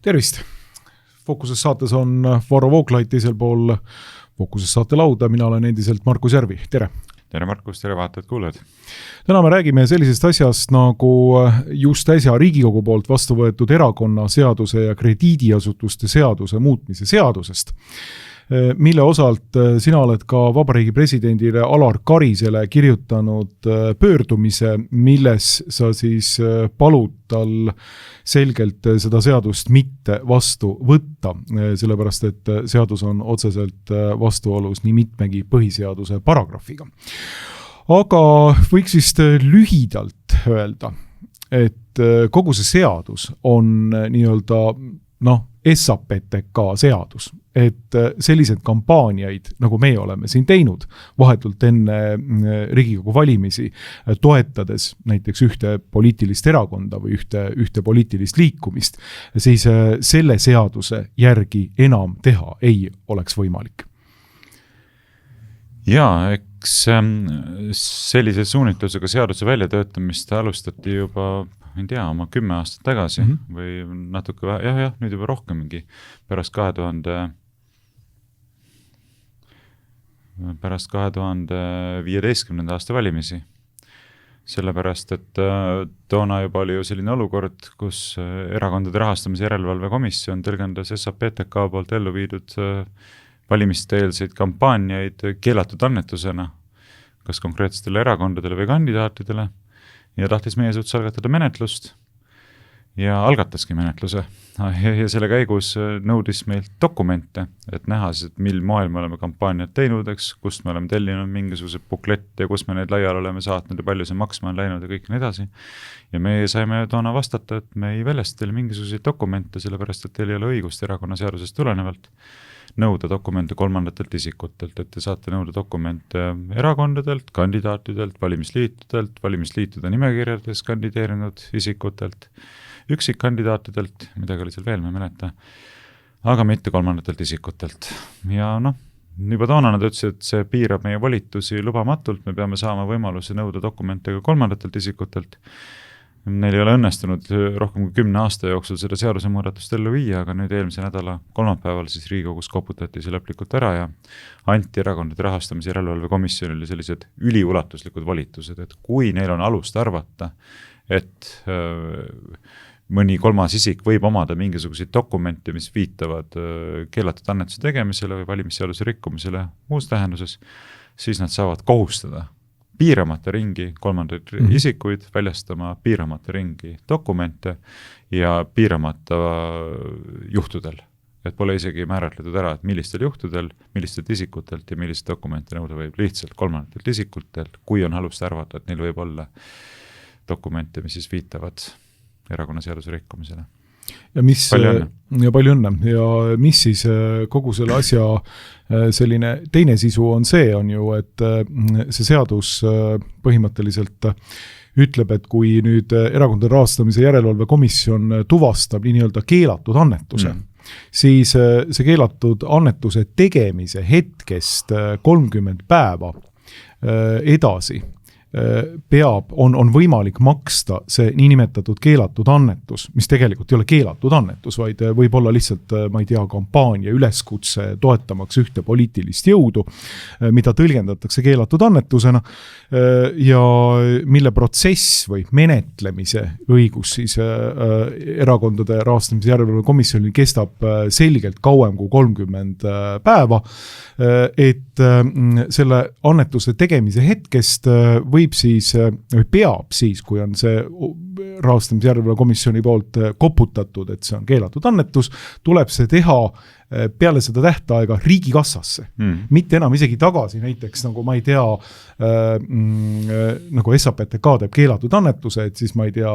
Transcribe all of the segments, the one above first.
Tervist! Fookuses saates on Varro Vooglaid teisel pool Fookuses saate lauda, mina olen endiselt Markus Järvi. Tere! Tere Markus, tere vaatajad, kuulajad! Täna me räägime sellisest asjast nagu just äsja Riigikogu poolt vastu võetud erakonnaseaduse ja krediidiasutuste seaduse muutmise seadusest, mille osalt sina oled ka Vabariigi presidendile Alar Karisele kirjutanud pöördumise, milles sa siis palud tal selgelt seda seadust mitte vastu võtta, sellepärast et seadus on otseselt vastuolus nii mitmegi põhiseaduse paragrahviga. Aga võiks vist lühidalt öelda, et kogu see seadus on nii-öelda SAPTK seadus, et sellised kampaaniaid, nagu meie oleme siin teinud, vahetult enne Riigikogu valimisi, toetades näiteks ühte poliitilist erakonda või ühte poliitilist liikumist, siis selle seaduse järgi enam teha ei oleks võimalik. Jaa, eks sellise suunitlusega seaduse väljatöötamist alustati juba oma 10 aastat tagasi või natuke nüüd juba rohkemgi pärast 2015. aasta valimisi. Sellepärast, et toona juba oli ju selline olukord, kus erakondade rahastamise järelevalve komisjon tõlgendas SAPTK poolt ellu viidud valimiste-eelseid kampaaniaid keelatud annetusena, kas konkreetsetele erakondadele või kandidaatidele, ja tahtis meie suhtes algatada menetlust ja algataski menetluse. Ja selle käigus nõudis meilt dokumente, et näha, et mil moel me oleme kampaaniat teinud, kust me oleme tellinud mingisuguse buklette ja kus me neid laial oleme saatnud ja palju see maksma on läinud ja kõik nii edasi. Ja me saime toona vastata, et me ei väljasta teile mingisuguseid dokumente, sellepärast et teil ei ole õigust erakonnaseadusest tulenevalt nõuda dokumente kolmandatelt isikutelt, et te saate nõuda dokumente erakondadelt, kandidaatidelt, valimisliitudelt, valimisliitude nimekirjades kandideerinud isikutelt, üksikkandidaatidelt, midagi oli seal veel, ma ei mäleta, aga mitte kolmandatelt isikutelt. Ja juba toona nad ütlesid, et see piirab meie volitusi lubamatult, me peame saama võimaluse nõuda dokumente ka kolmandatelt isikutelt. Neil ei ole õnnestunud rohkem kui 10 aasta jooksul seda seaduse muudatust ellu viia, aga nüüd eelmise nädala kolmapäeval siis Riigikogus koputati see lõplikult ära ja anti erakondade rahastamise järelevalve komisjonile sellised üliulatuslikud volitused, et kui neil on alust arvata, et mõni kolmas isik võib omada mingisuguseid dokumente, mis viitavad keelatud annetuse tegemisele või valimisseaduse rikkumisele muus tähenduses, siis nad saavad kohustada piiramata ringi kolmandaid isikuid väljastama piiramata ringi dokumente ja piiramata juhtudel. Et pole isegi määratletud ära, et millistel juhtudel, millistelt isikutelt ja millist dokumente nõuda võib lihtsalt kolmandatelt isikutelt, kui on alust arvata, et neil võib olla dokumente, mis siis viitavad erakonnaseaduse rikkumisele. Ja palju õnne. Ja mis siis kogu selle asja selline teine sisu on see, on ju, et see seadus põhimõtteliselt ütleb, et kui nüüd erakondade rahastamise järelevalve komisjon tuvastab nii-öelda keelatud annetuse, siis see keelatud annetuse tegemise hetkest 30 päeva edasi on võimalik maksta see niinimetatud keelatud annetus, mis tegelikult ei ole keelatud annetus, vaid võib olla lihtsalt, ma ei tea, kampaania üleskutse toetamaks ühte poliitilist jõudu, mida tõlgendatakse keelatud annetusena ja mille protsess või menetlemise õigus siis erakondade rahastamise järelevalve komisjonil kestab selgelt kauem kui 30 päeva, et selle annetuse tegemise hetkest võib siis, või peab siis, kui on see rahastamise järelevalve komisjoni poolt koputatud, et see on keelatud annetus, tuleb see teha peale seda tähtaega riigikassasse. Mitte enam isegi tagasi, näiteks nagu ma ei tea, nagu SAPTK teeb keelatud annetuse, et siis ma ei tea,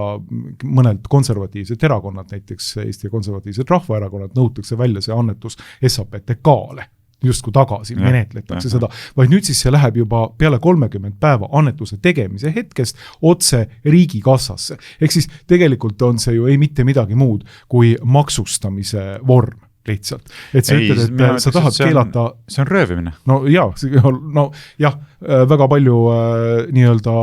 mõnelt konservatiivset erakonnad, näiteks Eesti konservatiivsed rahvaerakonnad, nõutakse välja see annetus SAPTK-le. Justkui tagasi menetletakse seda, vaid nüüd siis see läheb juba peale 30 päeva annetuse tegemise hetkest otse riigikassasse. Ehk siis tegelikult on see ju ei mitte midagi muud kui maksustamise vorm. lihtsalt. Et sa ütled, et sa tahad keelata... See on röövimine. No jah, väga palju nii-öelda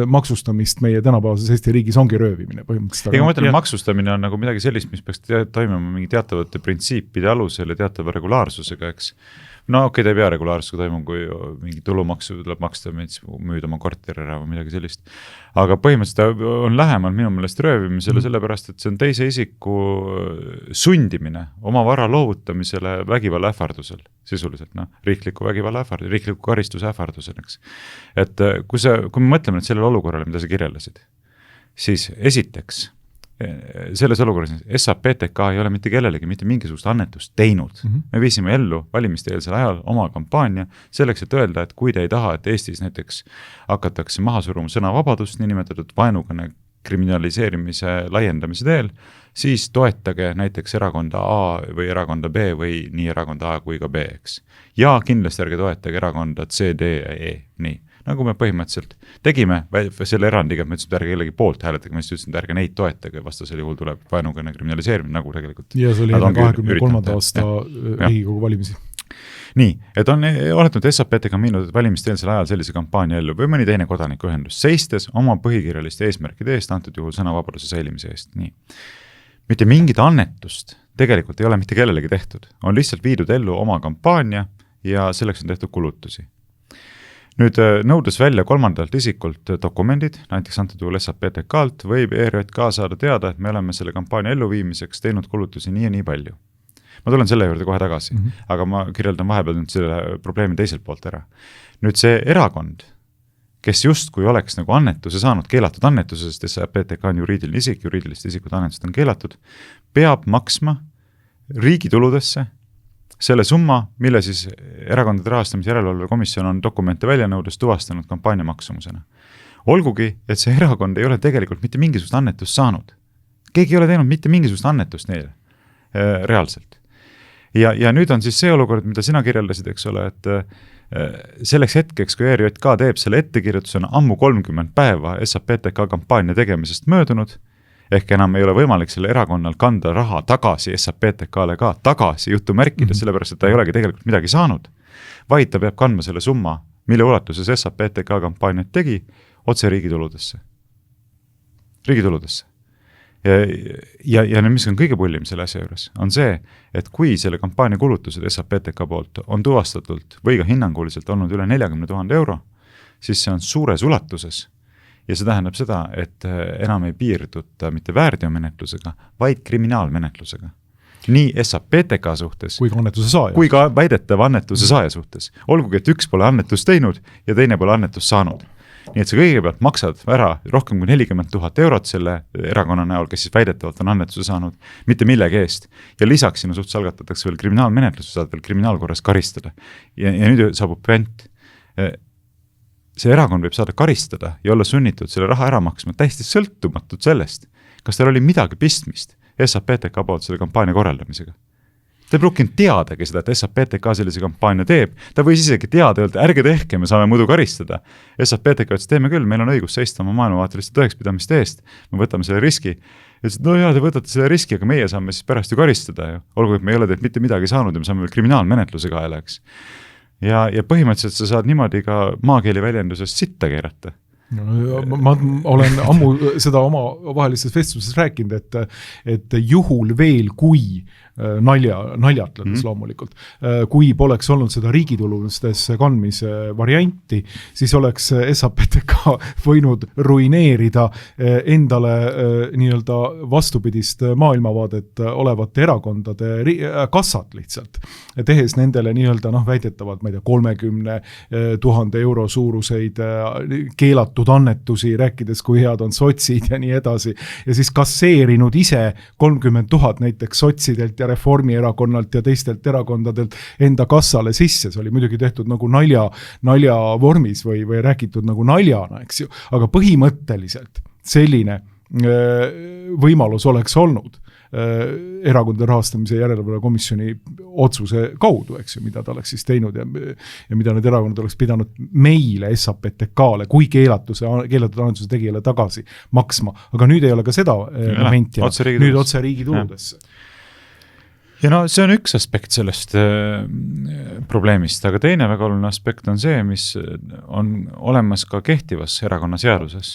maksustamist meie tänapäevases Eesti riigis ongi röövimine põhimõtteliselt. Ega ma mõtlen, maksustamine on nagu midagi sellist, mis peaks toimuma mingi teatavate printsiipide alusel ja teatava regulaarsusega, eks. No okei, ta ei pea regulaarsusega toimuma, kui mingi tulumaksu tuleb maksta, müüda oma korteri ära või midagi sellist. Aga põhimõtteliselt on lähemal minu meelest röövimisele sellepärast, et see on teise isiku sundimine oma vara loovutamisele vägivalla ähvardusel, sisuliselt, riikliku vägivalla ähvardusel, riikliku karistuse ähvardusel, eks. Et kui me mõtleme nüüd sellele olukorrale, mida sa kirjeldasid, siis esiteks, selles olukorras SAPTK ei ole mitte kellelegi mitte mingisugust annetust teinud. Me viisime ellu valimiste eelsel ajal oma kampaania selleks, et öelda, et kui te ei taha, et Eestis näiteks hakatakse maha suruma sõnavabadust, niinimetatud vaenukõne kriminaliseerimise laiendamise teel, siis toetage näiteks erakonda A või erakonda B või nii erakonda A kui ka B, eks. Ja kindlasti ärge toetage erakonda C, D ja E, nii. Nagu me põhimõtteliselt tegime selle erandiga, me ütlesin, et ärge kellegi poolt hääletage, me ütlesin, et ärge neid toetage, vastasel juhul tuleb vaenukõne kriminaliseerimine, nagu tegelikult. Ja see oli enne 23. aasta Riigikogu valimisi. Nii, et on oletud, et SAPTK on miinud valimiste-eelsel ajal sellise kampaania ellu või mõni teine kodanikuühendus, seistes oma põhikirjaliste eesmärkide eest, antud juhul sõnavabaduse säilimise eest. Nii. Mitte mingit annetust tegelikult ei ole mitte kellelegi tehtud. On lihtsalt viidud ellu oma kampaania ja selleks on tehtud kulutusi. Nüüd nõudes välja kolmandalt isikult dokumendid, näiteks antud juhul SAPTK-lt, võib ERJK saada teada, et me oleme selle kampaania elluviimiseks teinud kulutusi nii ja nii palju. Ma tulen selle juurde kohe tagasi, aga ma kirjeldan vahepeal nüüd selle probleemi teiselt poolt ära. Nüüd see erakond, kes justkui oleks nagu annetuse saanud, keelatud annetuse, sest SAPTK on juriidiline isik, juriidilist isikut annetused on keelatud, peab maksma riigi tuludesse selle summa, mille siis erakondade rahastamise järelevalve komisjon on dokumente välja nõudes tuvastanud kampaania maksumusena. Olgugi, et see erakond ei ole tegelikult mitte mingisugust annetust saanud. Keegi ei ole teinud mitte mingisugust annetust neile reaalselt. Ja nüüd on siis see olukord, mida sina kirjeldasid, eks ole, et selleks hetkeks, kui ERJK teeb selle ettekirjutuse, on ammu 30 päeva SAPTK kampaania tegemisest möödunud, ehk enam ei ole võimalik selle erakonnal kanda raha tagasi SAPTK-le ka tagasi jutumärkida, sellepärast, et ta ei olegi tegelikult midagi saanud, vaid ta peab kandma selle summa, mille ulatuses SAPTK kampaaniat tegi, otse riigituludesse. Riigituludesse. Ja mis on kõige pullim selle asja juures, on see, et kui selle kampaania kulutused SAPTK poolt on tuvastatult või ka hinnanguliselt olnud üle 40 000 euro, siis see on suures ulatuses. Ja see tähendab seda, et enam ei piirduta mitte väärteomenetlusega, vaid kriminaalmenetlusega. Nii SAPTK suhtes, kui ka väidetava annetuse saaja suhtes. Olgugi, et üks pole annetust teinud ja teine pole annetust saanud. Nii et sa kõigepealt maksad ära rohkem kui 40 000 eurot selle erakonna näol, kes siis väidetavalt on annetuse saanud, mitte millegi eest. Ja lisaks sinu suhtes algatatakse veel kriminaalmenetlus, saad veel kriminaalkorras karistada. Ja nüüd saabub püent. See erakond võib saada karistada ja olla sunnitud selle raha ära maksma täiesti sõltumatult sellest, kas tal oli midagi pistmist SAPTK poolt selle kampaania korraldamisega. Ta ei pruukinud teadagi seda, et SAPTK sellise kampaania teeb. Ta võis isegi teada öelda, ärge tehke, me saame muidu karistada. SAPTK ütles, teeme küll, meil on õigus seista oma maailmavaateliste tõekspidamiste eest. Me võtame selle riski. Ja ütles, no jaa, te võtate selle riski, aga meie saame siis pärast ju karistada. Olgu, et me ei ole teilt mitte midagi saanud ja me saame veel kriminaalmenetluse kaela, eks. Ja põhimõtteliselt sa saad niimoodi ka maakeeli väljendusest sitta keerata. No, ma olen ammu seda oma vahelistes vestluses rääkinud, et juhul veel, kui naljatledes loomulikult, kui poleks olnud seda riigitulustesse kandmise varianti, siis oleks SAPTK võinud ruineerida endale nii-öelda vastupidist maailmavaadet olevate erakondade kassat lihtsalt, tehes nendele nii-öelda väidetavalt, ma ei tea, 30 000 euro suuruseid keelatud annetusi, rääkides, kui head on sotsid ja nii edasi, ja siis kasseerinud ise 30 000 näiteks sotsidelt ja Reformierakonnalt ja teistelt erakondadelt enda kassale sisse. See oli muidugi tehtud nagu nalja vormis või räägitud nagu naljana, eks ju. Aga põhimõtteliselt selline võimalus oleks olnud erakondade rahastamise järelevalve komisjoni otsuse kaudu, eks ju, mida ta oleks siis teinud ja mida need erakonnad oleks pidanud meile SAPTK-le kui keelatud annetuse tegijale tagasi maksma. Aga nüüd ei ole ka seda momenti, nüüd otse riigi tuludesse. ja no see on üks aspekt sellest probleemist, aga teine väga oluline aspekt on see, mis on olemas ka kehtivas erakonnaseaduses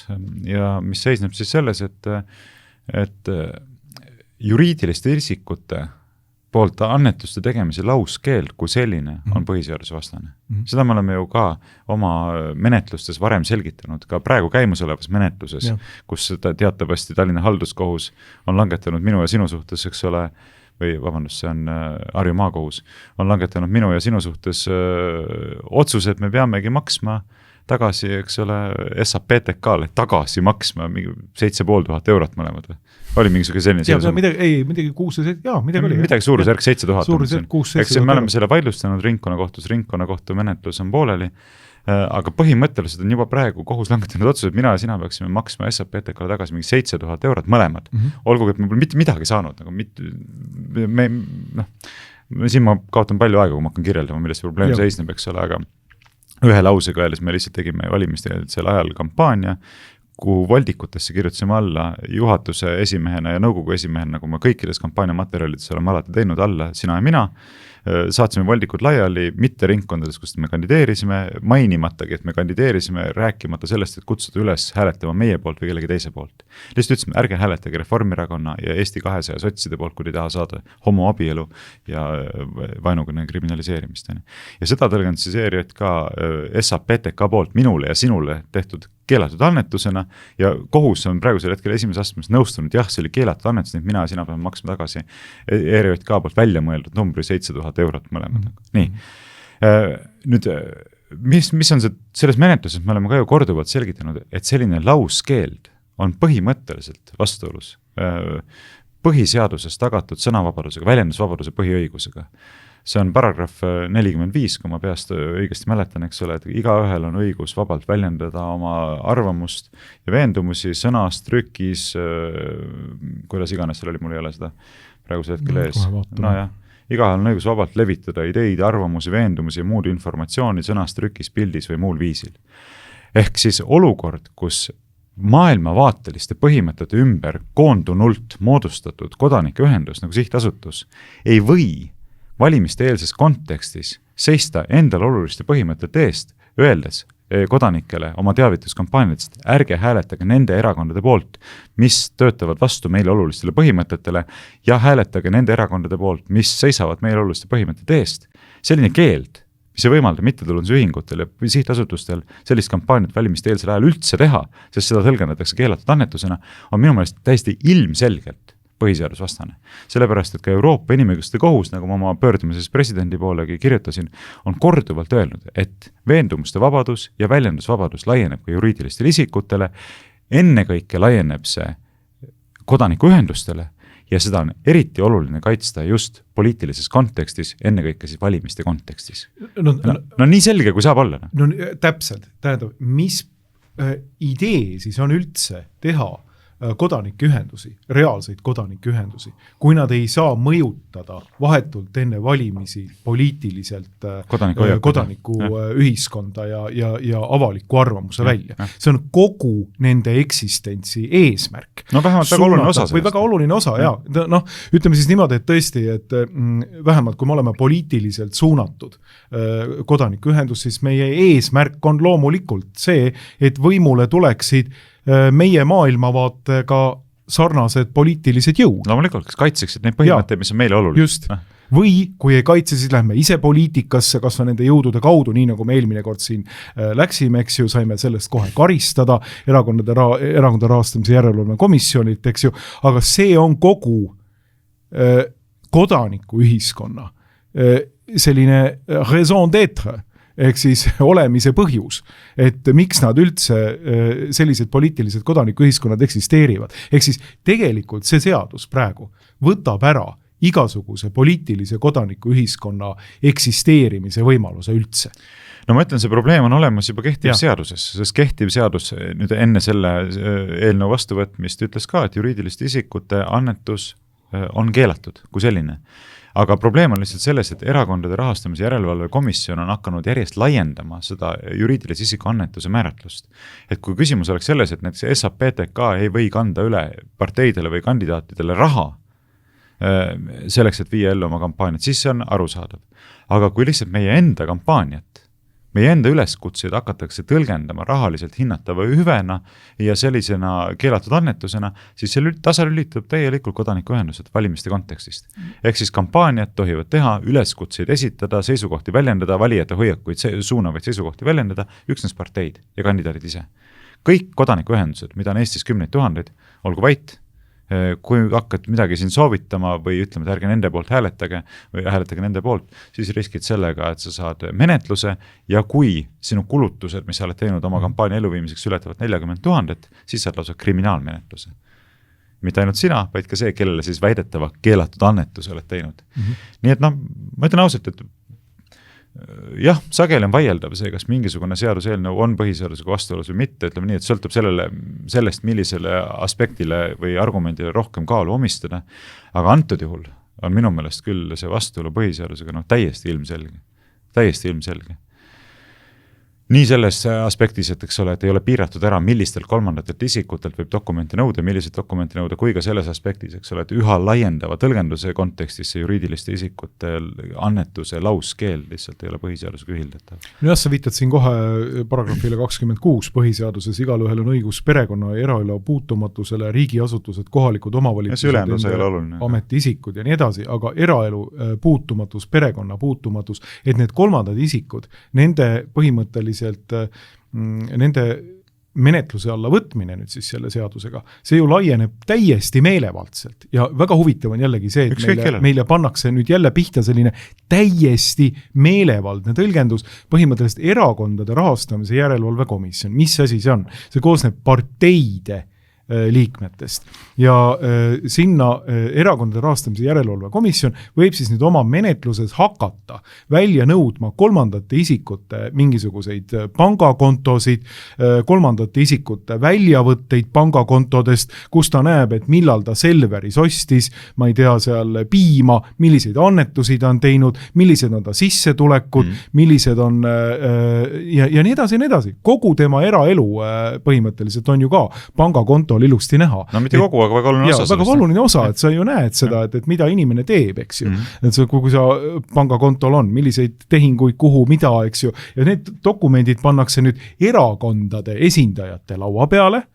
ja mis seisneb siis selles, et juriidiliste isikute poolt annetuste tegemise lauskeeld kui selline on põhiseadusvastane. Seda me oleme ju ka oma menetlustes varem selgitanud, ka praegu käimasolevas menetluses, kus teatavasti Tallinna halduskohus on langetanud minu ja sinu suhtes, eks ole, või vabandust, see on Harju maakohus, on langetanud minu ja sinu suhtes otsuse, et me peamegi maksma tagasi, eks ole, SAPTK-le tagasi maksma 7500 eurot mõlemad või? Oli mingisugune selline midagi 600, midagi oli. Midagi suurusjärk 7000. Suurusjärk 600. Eks me oleme selle vaidlustanud ringkonnakohtu menetlus on pooleli, aga põhimõtteliselt on juba praegu kohus langetanud otsus, et mina ja sina peaksime maksma SAPTK-le tagasi mingi 7000 eurot mõlemad. Olgugi, et me pole mitte midagi saanud, siin ma kaotan palju aega, kui ma hakkan kirjeldama, milles see probleem seisneb, eks ole, aga ühe lausega öeldes me lihtsalt tegime valimiste sel ajal kampaania, kuhu voldikutesse kirjutasime alla juhatuse esimehena ja nõukogu esimehena, nagu me kõikides kampaaniamaterjalides oleme alati teinud alla, sina ja mina, saatsime voldikud laiali, mitte ringkondades, kus me kandideerisime, mainimatagi, et me kandideerisime, rääkimata sellest, et kutsuda üles hääletama meie poolt või kellegi teise poolt. Lihtsalt ütlesime, ärge hääletage Reformierakonna ja Eesti 200 sotside poolt, kui te taha saada homoabielu ja vaenukõne kriminaliseerimist. Ja seda tõlgendas siis ERJK SAPTK poolt minule ja sinule tehtud keelatud annetusena ja kohus on praegusel hetkel esimese astmes nõustunud, jah, see oli keelatud annetus, nii mina ja sina peame maksma tagasi ERJK poolt välja mõeldud numbri 7000 eurot mõlemad. Nii. Nüüd, mis on see, selles menetluses me oleme ka ju korduvalt selgitanud, et selline lauskeeld on põhimõtteliselt vastuolus põhiseaduses tagatud sõnavabadusega, väljendusvabaduse põhiõigusega. See on paragrahv 45, kui ma peast õigesti mäletan, eks ole, et igaühel on õigus vabalt väljendada oma arvamust ja veendumusi sõnas, trükis, kuidas iganes seal oli, mul ei ole seda praegusel hetkel ees. Igaühel on õigus vabalt levitada ideid, arvamusi, veendumusi ja muud informatsiooni sõnas, trükis, pildis või muul viisil. Ehk siis olukord, kus maailmavaateliste põhimõtete ümber koondunult moodustatud kodanikuühendus nagu sihtasutus ei või valimiste eelses kontekstis seista endal oluliste põhimõtete eest, öeldes kodanikele oma teavituskampaaniatest, ärge hääletage nende erakondade poolt, mis töötavad vastu meile olulistele põhimõtetele ja hääletage nende erakondade poolt, mis seisavad meile oluliste põhimõtete eest. Selline keeld, mis ei võimalda mittetulundusühingutel ja sihtasutustel sellist kampaaniat valimiste eelsel ajal üldse teha, sest seda tõlgendatakse keelatud annetusena, on minu meelest täiesti ilmselgelt põhiseadusvastane. Sellepärast, et ka Euroopa Inimõiguste Kohus, nagu ma oma pöördumises presidendi poolegi kirjutasin, on korduvalt öelnud, et veendumuste vabadus ja väljendusvabadus laieneb ka juriidilistele isikutele, ennekõike laieneb see kodanikuühendustele ja seda on eriti oluline kaitsta just poliitilises kontekstis, ennekõike siis valimiste kontekstis. No nii selge, kui saab olla. No täpselt, tähendab, mis idee siis on üldse teha kodanikuühendusi, reaalseid kodanikuühendusi, kui nad ei saa mõjutada vahetult enne valimisi poliitiliselt kodaniku ühiskonda ja avaliku arvamuse välja. See on kogu nende eksistentsi eesmärk. No vähemalt väga oluline osa sellest. Või väga oluline osa, ütleme siis niimoodi, et tõesti, et vähemalt kui me oleme poliitiliselt suunatud kodanikuühendus, siis meie eesmärk on loomulikult see, et võimule tuleksid meie maailmavaatega sarnased poliitilised jõud. Loomulikult, kes kaitseksid neid põhimõtteid, mis on meile oluline. Just. Või kui ei kaitse, siis lähme ise poliitikasse, kas või nende jõudude kaudu, nii nagu me eelmine kord siin läksime, eks ju, saime sellest kohe karistada erakondade rahastamise järelevalve komisjonilt, eks ju, aga see on kogu kodanikuühiskonna selline raison d'être, ehk siis olemise põhjus, et miks nad üldse sellised poliitilised kodanikuühiskonnad eksisteerivad. Ehk siis tegelikult see seadus praegu võtab ära igasuguse poliitilise kodanikuühiskonna eksisteerimise võimaluse üldse. No ma ütlen, see probleem on olemas juba kehtiv seaduses, sest kehtiv seadus nüüd enne selle eelnõu vastuvõtmist ütles ka, et juriidiliste isikute annetus on keelatud kui selline. Aga probleem on lihtsalt selles, et erakondade rahastamise järelevalve komisjon on hakanud järjest laiendama seda juriidilise isiku annetuse määratlust. Et kui küsimus oleks selles, et näiteks SAPTK ei või kanda üle parteidele või kandidaatidele raha selleks, et viia ellu oma kampaaniat, siis see on arusaadav. Aga kui lihtsalt meie enda kampaaniat, meie enda üleskutseid hakatakse tõlgendama rahaliselt hinnatava hüvena ja sellisena keelatud annetusena, siis see tasalülitub täielikult kodanikuühendused valimiste kontekstist. Ehk siis kampaaniad tohivad teha, üleskutseid esitada, seisukohti väljendada, valijate hoiakuid, suunavaid seisukohti väljendada, üksnes parteid ja kandidaadid ise. Kõik kodanikuühendused, mida on Eestis 10 000, olgu vait, kui hakkad midagi siin soovitama või ütleme, et ärge nende poolt hääletage või hääletage nende poolt, siis riskid sellega, et sa saad menetluse ja kui sinu kulutused, mis sa oled teinud oma kampaania eluviimiseks ületavad 40 000, siis saad lausa kriminaalmenetluse. Mitte ainult sina, vaid ka see, kellele siis väidetava keelatud annetuse oled teinud. Nii et ma ütlen ausalt, et jah, sageli on vaieldav see, kas mingisugune seaduseelnõu on põhiseadusega vastuolus või mitte, ütleme nii, et sõltub sellest, millisele aspektile või argumendile rohkem kaalu omistada, aga antud juhul on minu meelest küll see vastuolu põhiseadusega täiesti ilmselge. Nii selles aspektis, et eks ole, et ei ole piiratud ära, millistelt kolmandatelt isikutelt võib dokumenti nõuda, milliseid dokumenti nõuda, kui ka selles aspektis, eks ole, et üha laiendava tõlgenduse kontekstis see juriidiliste isikute annetuse lauskeel lihtsalt ei ole põhiseadusega ühildatav. No jah, sa viitad siin kohe paragrahvile 26 põhiseaduses, igal ühel on õigus perekonna ja eraelu puutumatusele, riigiasutused, kohalikud omavalitsused, ametiisikud ja nii edasi, aga eraelu puutumatus, perekonna puutumatus, et need kolmandad isikud, nende põhimõtteliselt nende menetluse alla võtmine nüüd siis selle seadusega, see ju laieneb täiesti meelevaldselt ja väga huvitav on jällegi see, et meile pannakse nüüd jälle pihta selline täiesti meelevaldne tõlgendus, põhimõtteliselt erakondade rahastamise järelevalvekomisjon. Mis asi see on? See koosneb parteide liikmetest ja sinna erakondade rahastamise järelevalvekomisjon võib siis nüüd oma menetluses hakata välja nõudma kolmandate isikute mingisuguseid pangakontosid, kolmandate isikute väljavõtteid pangakontodest, kus ta näeb, et millal ta Selveris ostis, ma ei tea, seal piima, milliseid annetusi ta on teinud, millised on ta sissetulekud, millised on ja nii edasi. Kogu tema eraelu põhimõtteliselt on ju ka pangakonto ilusti näha. No mitte kogu, aga väga oluline osa. Väga oluline osa, et sa ju näed seda, et mida inimene teeb, eks ju. Et see, kui sa pangakontol on, milliseid tehinguid, kuhu, mida, eks ju. Ja need dokumendid pannakse nüüd erakondade esindajate laua peale,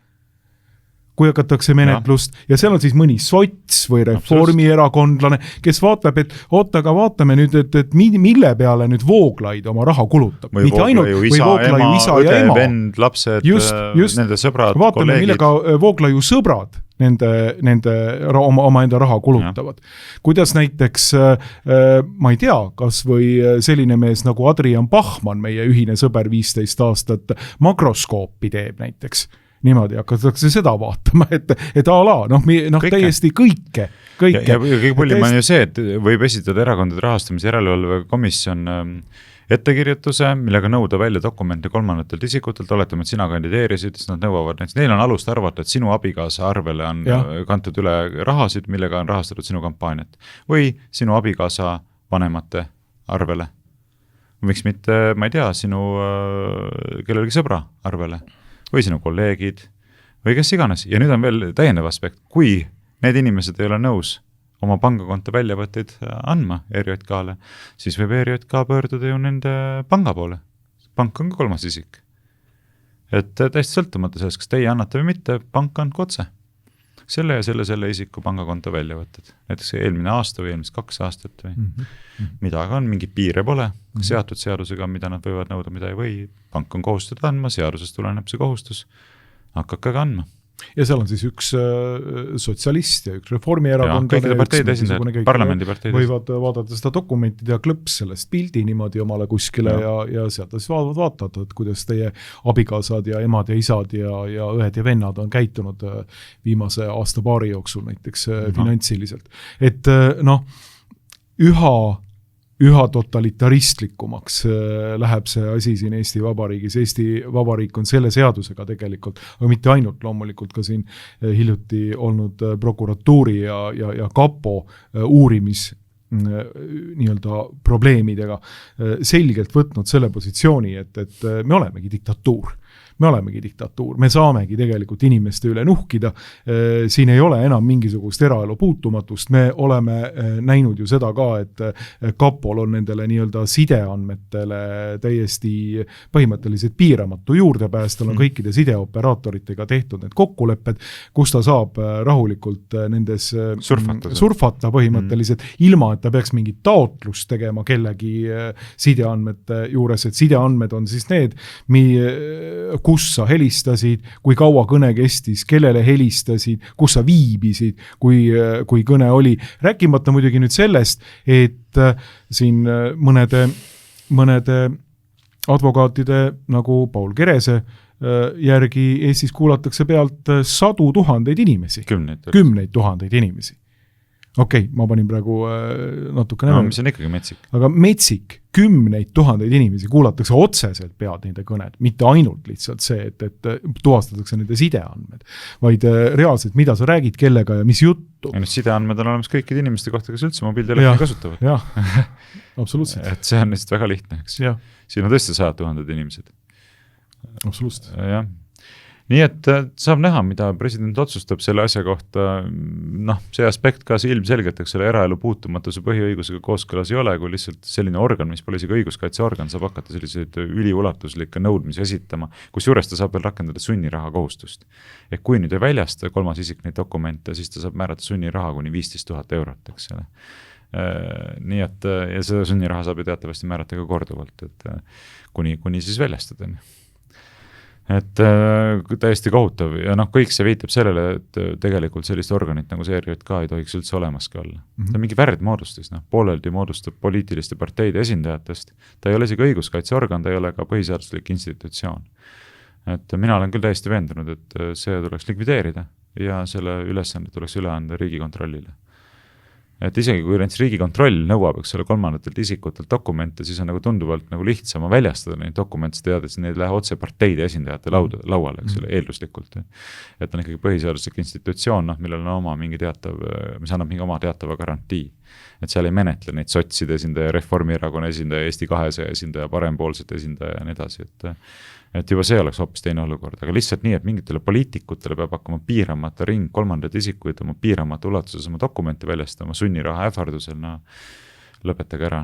kui hakatakse menetlust ja seal on siis mõni sots või reformierakondlane, kes vaatab, et aga vaatame nüüd, et mille peale nüüd Vooglaid oma raha kulutab. Või Vooglaiu isa ja ema, vend, lapsed, nende sõbrad, vaatame, kolleegid. Millega Vooglaiu sõbrad nende oma enda raha kulutavad. Kuidas näiteks, ma ei tea, kas või selline mees nagu Adrian Bachmann, meie ühine sõber 15 aastat, makroskoopi teeb näiteks. Niimoodi hakatakse seda vaatama, et a la, täiesti kõike. Ja kõige põllim on ju see, et võib esitada erakondade rahastamise järelevalvekomisjon ettekirjutuse, millega nõuda välja dokumente kolmandatelt isikutelt, oletame, et sina kandideerisid, siis nad nõuavad, neil on alust arvata, et sinu abikaasa arvele on kantud üle rahasid, millega on rahastatud sinu kampaaniat. Või sinu abikaasa vanemate arvele. Miks mitte, ma ei tea, sinu kellelgi sõbra arvele. Või sinu kolleegid, või kes iganes. Ja nüüd on veel täiendav aspekt. Kui need inimesed ei ole nõus oma pangakonto väljavõtteid andma ERJK-le, siis võib ERJK pöörduda ju nende panga poole. Pank on ka kolmas isik. Et täiesti sõltumata sellest, kas teie annate või mitte, pank on otse. Selle ja selle isiku pangakonto väljavõtted. Näiteks eelmine aasta või eelmist 2 aastat või midagi on, mingi piire pole seatud seadusega, mida nad võivad nõuda, mida ei või. Pank on kohustatud andma, seadusest tuleneb see kohustus. Hakkake ka andma. Ja seal on siis üks sotsialist ja üks reformierakond. Kõikide parteide esindajad, parlamendiparteid. Võivad vaadata seda dokumenti ja klõps sellest pildi niimoodi omale kuskile ja sealt siis vaatavad, et kuidas teie abikaasad ja emad ja isad ja õed ja vennad on käitunud viimase aasta-paari jooksul näiteks finantsiliselt. Et üha totalitaristlikuks läheb see asi siin Eesti Vabariigis. Eesti Vabariik on selle seadusega tegelikult, aga mitte ainult loomulikult ka siin hiljuti olnud prokuratuuri ja kapo uurimis nii-öelda probleemidega selgelt võtnud selle positsiooni, et me olemegi diktatuur. me olemegi diktatuur, me saamegi tegelikult inimeste üle nuhkida, siin ei ole enam mingisugust eraelu puutumatust, me oleme näinud ju seda ka, et Kapol on nendele nii-öelda sideandmetele täiesti põhimõtteliselt piiramatu juurdepääs, tal on kõikide sideoperaatoritega tehtud need kokkulepped, kus ta saab rahulikult nendes surfata põhimõtteliselt, ilma et ta peaks mingit taotlust tegema kellegi sideandmete juures, et sideandmed on siis need, kus sa helistasid, kui kaua kõne kestis, kellele helistasid, kus sa viibisid, kui kõne oli. Rääkimata muidugi nüüd sellest, et siin mõnede advokaatide nagu Paul Kerese järgi Eestis kuulatakse pealt 100 000 inimesi. Kümneid tuhandeid inimesi. Okei, ma panin praegu natukene no, mis on ikkagi metsik. Aga metsik, 10 000 inimesi kuulatakse otseselt pealt nende kõned, mitte ainult lihtsalt see, et tuvastatakse nende sideandmed, vaid reaalselt, mida sa räägid, kellega ja mis juttu. Ja sideandmed on olemas kõikide inimeste kohta, kes üldse mobiiltelefoni kasutavad. Jah, absoluutselt. Et see on lihtsalt väga lihtne, eks. Siin on tõesti 100 000 inimesed. Absoluutselt. Jah. Nii et saab näha, mida president otsustab selle asja kohta. See aspekt ka ilmselgelt, eks selle eraelu puutumatuse põhiõigusega kooskõlas ei ole, kui lihtsalt selline organ, mis pole isegi õiguskaitseorgan, saab hakata selliseid üliulatuslikke nõudmisi esitama, kus juures ta saab veel rakendada sunniraha kohustust. Et kui nüüd ei väljasta kolmas isik neid dokumente, siis ta saab määrata sunniraha kuni 15 000 eurot, eks selle. Nii et, ja seda sunniraha saab ju teatavasti määrata ka korduvalt, et kuni siis väljastada. Et täiesti kohutav ja kõik see viitab sellele, et tegelikult sellist organit nagu see ERJK ei tohiks üldse olemaski olla. Ta on mingi värdmoodustis, pooleldi moodustab poliitiliste parteide esindajatest, ta ei ole isegi õiguskaitseorgan, ta ei ole ka põhiseaduslik institutsioon. Et mina olen küll täiesti veendunud, et see tuleks likvideerida ja selle ülesande tuleks üle anda Riigikontrollile. Et isegi kui Riigikontroll nõuab, eks ole, kolmandatelt isikutelt dokumente, siis on nagu tunduvalt nagu lihtsama väljastada neid dokumente, teades, et neid läheb otse parteide esindajate lauale, eks ole, eelduslikult. Et on ikkagi põhiseaduslik institutsioon, millel on oma mingi teatav, mis annab mingi oma teatava garantii. Et seal ei menetle neid sotside esindaja, Reformierakonna esindaja, Eesti 200 esindaja, parempoolsete esindaja ja nii edasi. Et juba see oleks hoopis teine olukord, aga lihtsalt nii, et mingitele poliitikutele peab hakkama piiramata ring kolmandat isikuid oma piiramata ulatuses oma dokumenti väljastama sunniraha ähvardusel, lõpetage ära.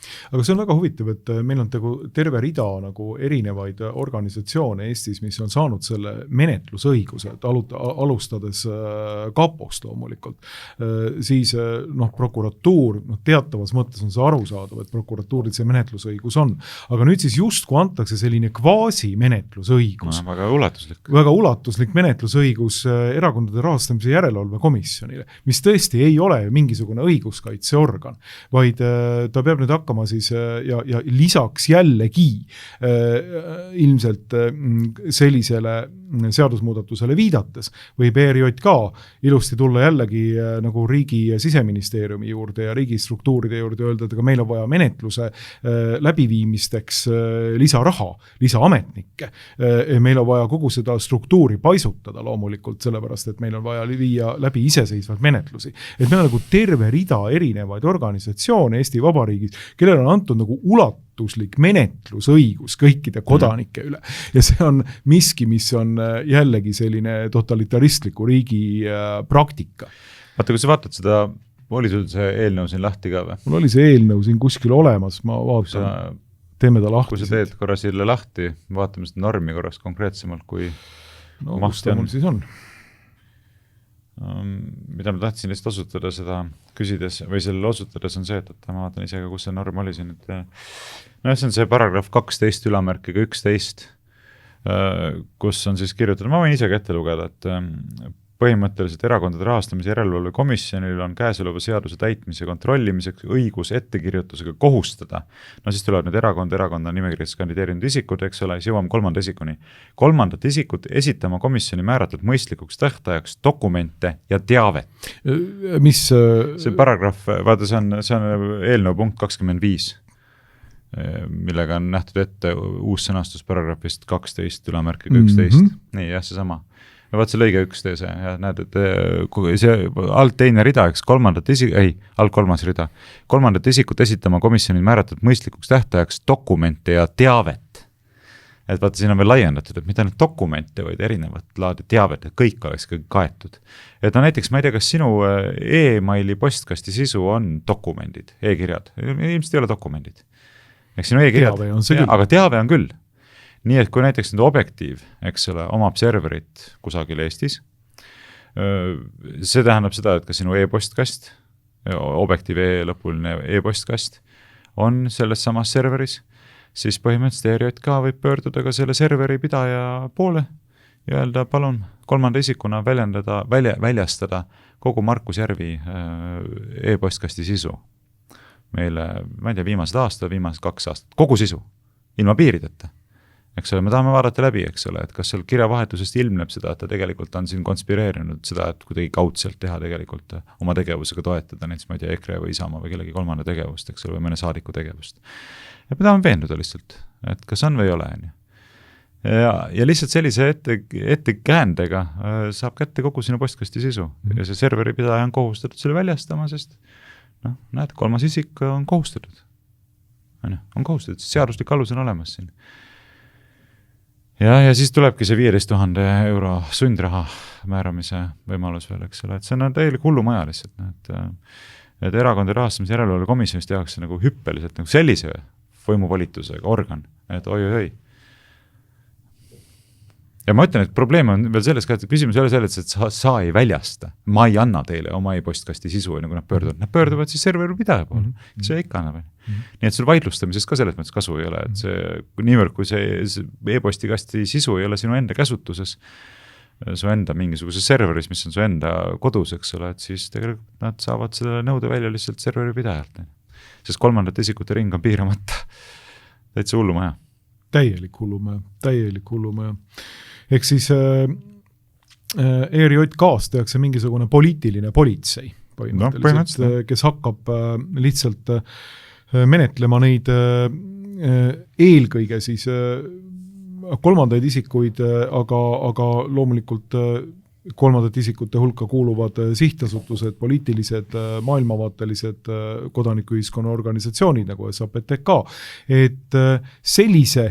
Aga see on väga huvitav, et meil on terve rida nagu erinevaid organisatsioone Eestis, mis on saanud selle menetlusõiguse, et alustades Kapost loomulikult. Siis prokuratuur, teatavas mõttes on see arusaadav, et prokuratuuril see menetlusõigus on. Aga nüüd siis justku antakse selline kvaasimenetlusõigus. Väga ulatuslik menetlusõigus erakondade rahastamise järelevalve komisjonile, mis tõesti ei ole mingisugune õiguskaitseorgan, vaid ta peab nüüd hakkama siis ja lisaks jällegi ilmselt sellisele seadusmuudatusele viidates võib ERJK ilusti tulla jällegi nagu riigi siseministeeriumi juurde ja riigistruktuuride juurde öelda, et meil on vaja menetluse läbiviimisteks lisaraha, lisaametnikke. Meil on vaja kogu seda struktuuri paisutada loomulikult, sellepärast, et meil on vaja viia läbi iseseisvalt menetlusi. Et meil on nagu terve rida erinevaid organisatsioone Eesti Vabariigis, kellel on antud nagu ulatuslik menetlusõigus kõikide kodanike üle. Ja see on miski, mis on jällegi selline totalitaristliku riigi praktika. Vaata, kui sa vaatad seda, oli sul see eelnõu siin lahti ka või? Mul oli see eelnõu siin kuskil olemas, ma vaatan, teeme ta lahti. Kui sa teed korra sille lahti, vaatame seda normi korras konkreetsemalt, kui kus ta mul siis on? Mida ma tahtsin lihtsalt osutada seda küsides või sellele osutades on see, et ma vaatan ise ka, kus see norm oli siin, et see on see paragrahv 12 ülamärkiga 11, kus on siis kirjutatud, ma võin ise ka ette lugeda, et põhimõtteliselt erakondade rahastamise järelevalve komisjonil on käesoleva seaduse täitmise kontrollimiseks õigus ettekirjutusega kohustada. Siis tulevad nüüd erakonna nimekirjas kandideerinud isikud, eks ole, siis jõuame kolmanda isikuni. Kolmandat isikut esitama komisjoni määratud mõistlikuks tähtajaks dokumente ja teavet. Mis see paragrahv, vaata, see on eelnõu punkt 25, millega on nähtud ette uus sõnastus paragrahvist 12 ülamärkiga 11. Nii, jah, see sama. Ja vaat see lõige 1 tee see, ja näed, et see alt teine rida, eks alt kolmas rida. Kolmandat isikut esitama komisjonil määratud mõistlikuks tähtajaks dokumente ja teavet. et vaata, siin on veel laiendatud, et mitte ainult dokumente, vaid erinevat laadi teavet, et kõik oleks kaetud. Et no näiteks, ma ei tea, kas sinu e-maili postkasti sisu on dokumendid, e-kirjad, ilmselt ei ole dokumendid. Eks sinu e-kirjad, aga teave on küll. Nii et kui näiteks nüüd Objektiiv, eks ole, omab serverit kusagil Eestis, see tähendab seda, et ka sinu e-postkast, Objektiiv lõpuline e-postkast on selles samas serveris, siis põhimõtteliselt ERJK võib pöörduda ka selle serveri pidaja poole ja öelda, palun kolmanda isikuna väljastada kogu Markus Järvi e-postkasti sisu. Meile, ma ei tea, viimased 2 aastat, kogu sisu, ilma piirideta. Eks ole, me tahame vaadata läbi, eks ole, et kas seal kirjavahetusest ilmneb seda, et ta tegelikult on siin konspireerinud seda, et kuidagi kaudselt teha tegelikult oma tegevusega toetada, näiteks ma ei tea, EKRE või Isamaa või kellegi kolmanda tegevust, eks ole, või mõne saadiku tegevust. Ja me tahame veenduda lihtsalt, et kas on või ei ole. Ja lihtsalt sellise ettekäändega saab kätte kogu sinu postkasti sisu ja see serveri pidaja on kohustatud selle väljastama, sest näed, kolmas isik on kohustatud. On kohustatud, seaduslik alus on olemas siin. Ja siis tulebki see 15 000 euro sundraha määramise võimalus veel, eks ole, et see on täielik hullumaja lihtsalt, et erakondade rahastamise järelevalve komisjonis tehakse nagu hüppeliselt nagu sellise võimuvolitusega organ, et oi. Ja ma ütlen, et probleem on veel selles ka, et küsimus ei ole selles, et sa ei väljasta. Ma ei anna teile oma e-postkasti sisu, nagu nad pöörduvad. Nad pöörduvad siis serveri pidaja poole. See ikka annab. Nii et sul vaidlustamisest ka selles mõttes kasu ei ole. Et see, niivõrd kui see e-postikasti sisu ei ole sinu enda käsutuses, su enda mingisuguses serveris, mis on su enda kodus, eks ole, et siis tegelikult nad saavad selle nõude välja lihtsalt serveri pidajalt. Sest kolmandate isikute ring on piiramata. Täitsa hullumaja. Täielik hullumaja. Ehk siis ERJK-s tehakse mingisugune poliitiline politsei põhimõtteliselt, kes hakkab lihtsalt menetlema neid eelkõige siis kolmandaid isikuid, aga loomulikult kolmandate isikute hulka kuuluvad sihtasutused, poliitilised, maailmavaatelised kodanikuühiskonna organisatsioonid nagu SAPTK, et sellise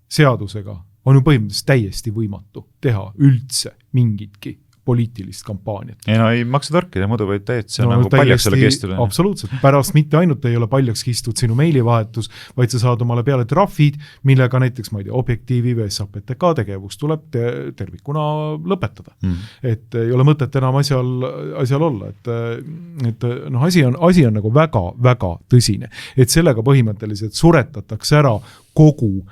seadusega on ju põhimõtteliselt täiesti võimatu teha üldse mingitki poliitilist kampaaniat. Ei maksa torkida, muidu võid täiesti nagu paljaks selle kestuda. Absoluutselt. Pärast mitte ainult ei ole paljaks kistud sinu meilivahetus, vaid sa saad omale peale trahvid, millega näiteks, ma ei tea, Objektiivi või SAPTK tegevus tuleb tervikuna lõpetada. Et ei ole mõtet enam asjal olla. Et asi on nagu väga, väga tõsine. Et sellega põhimõtteliselt suretatakse ära kogu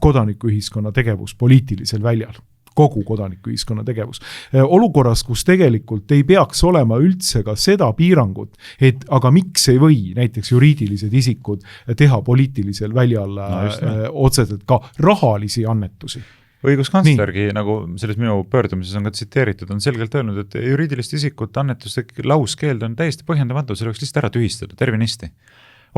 kodanikuühiskonna tegevus poliitilisel väljal. Kogu kodanikuühiskonna tegevus. Olukorras, kus tegelikult ei peaks olema üldse ka seda piirangut, et aga miks ei või näiteks juriidilised isikud teha poliitilisel väljal otseselt ka rahalisi annetusi. Õiguskantslergi, nagu selles minu pöördumises on ka tsiteeritud, on selgelt öelnud, et juriidilist isikut annetuste lauskeeld on täiesti põhjendamatu, see oleks lihtsalt ära tühistada, tervenisti.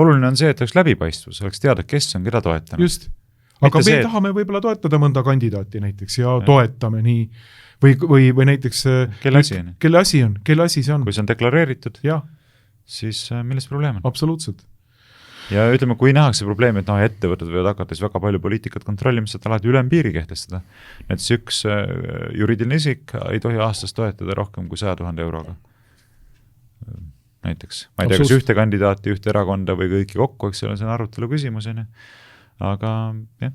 Oluline on see, et oleks läbipaistvus, oleks teada, kes on keda toetanud. Just. Aga me tahame võib-olla toetada mõnda kandidaati näiteks ja toetame nii või näiteks kelle asi see on? Kui see on deklareeritud, siis milles probleem on? Absoluutselt. Ja ütleme, kui nähakse probleemi, et ettevõtted võivad hakata siis väga palju poliitikat kontrollima, siis alati ülempiiri kehtestada. Näiteks üks juriidiline isik ei tohi aastas toetada rohkem kui 100 000 euroga. Näiteks. Ma ei tea, kas ühte kandidaati, ühte erakonda või kõiki kokku, eks see on arutelu küsimus. Aga jah,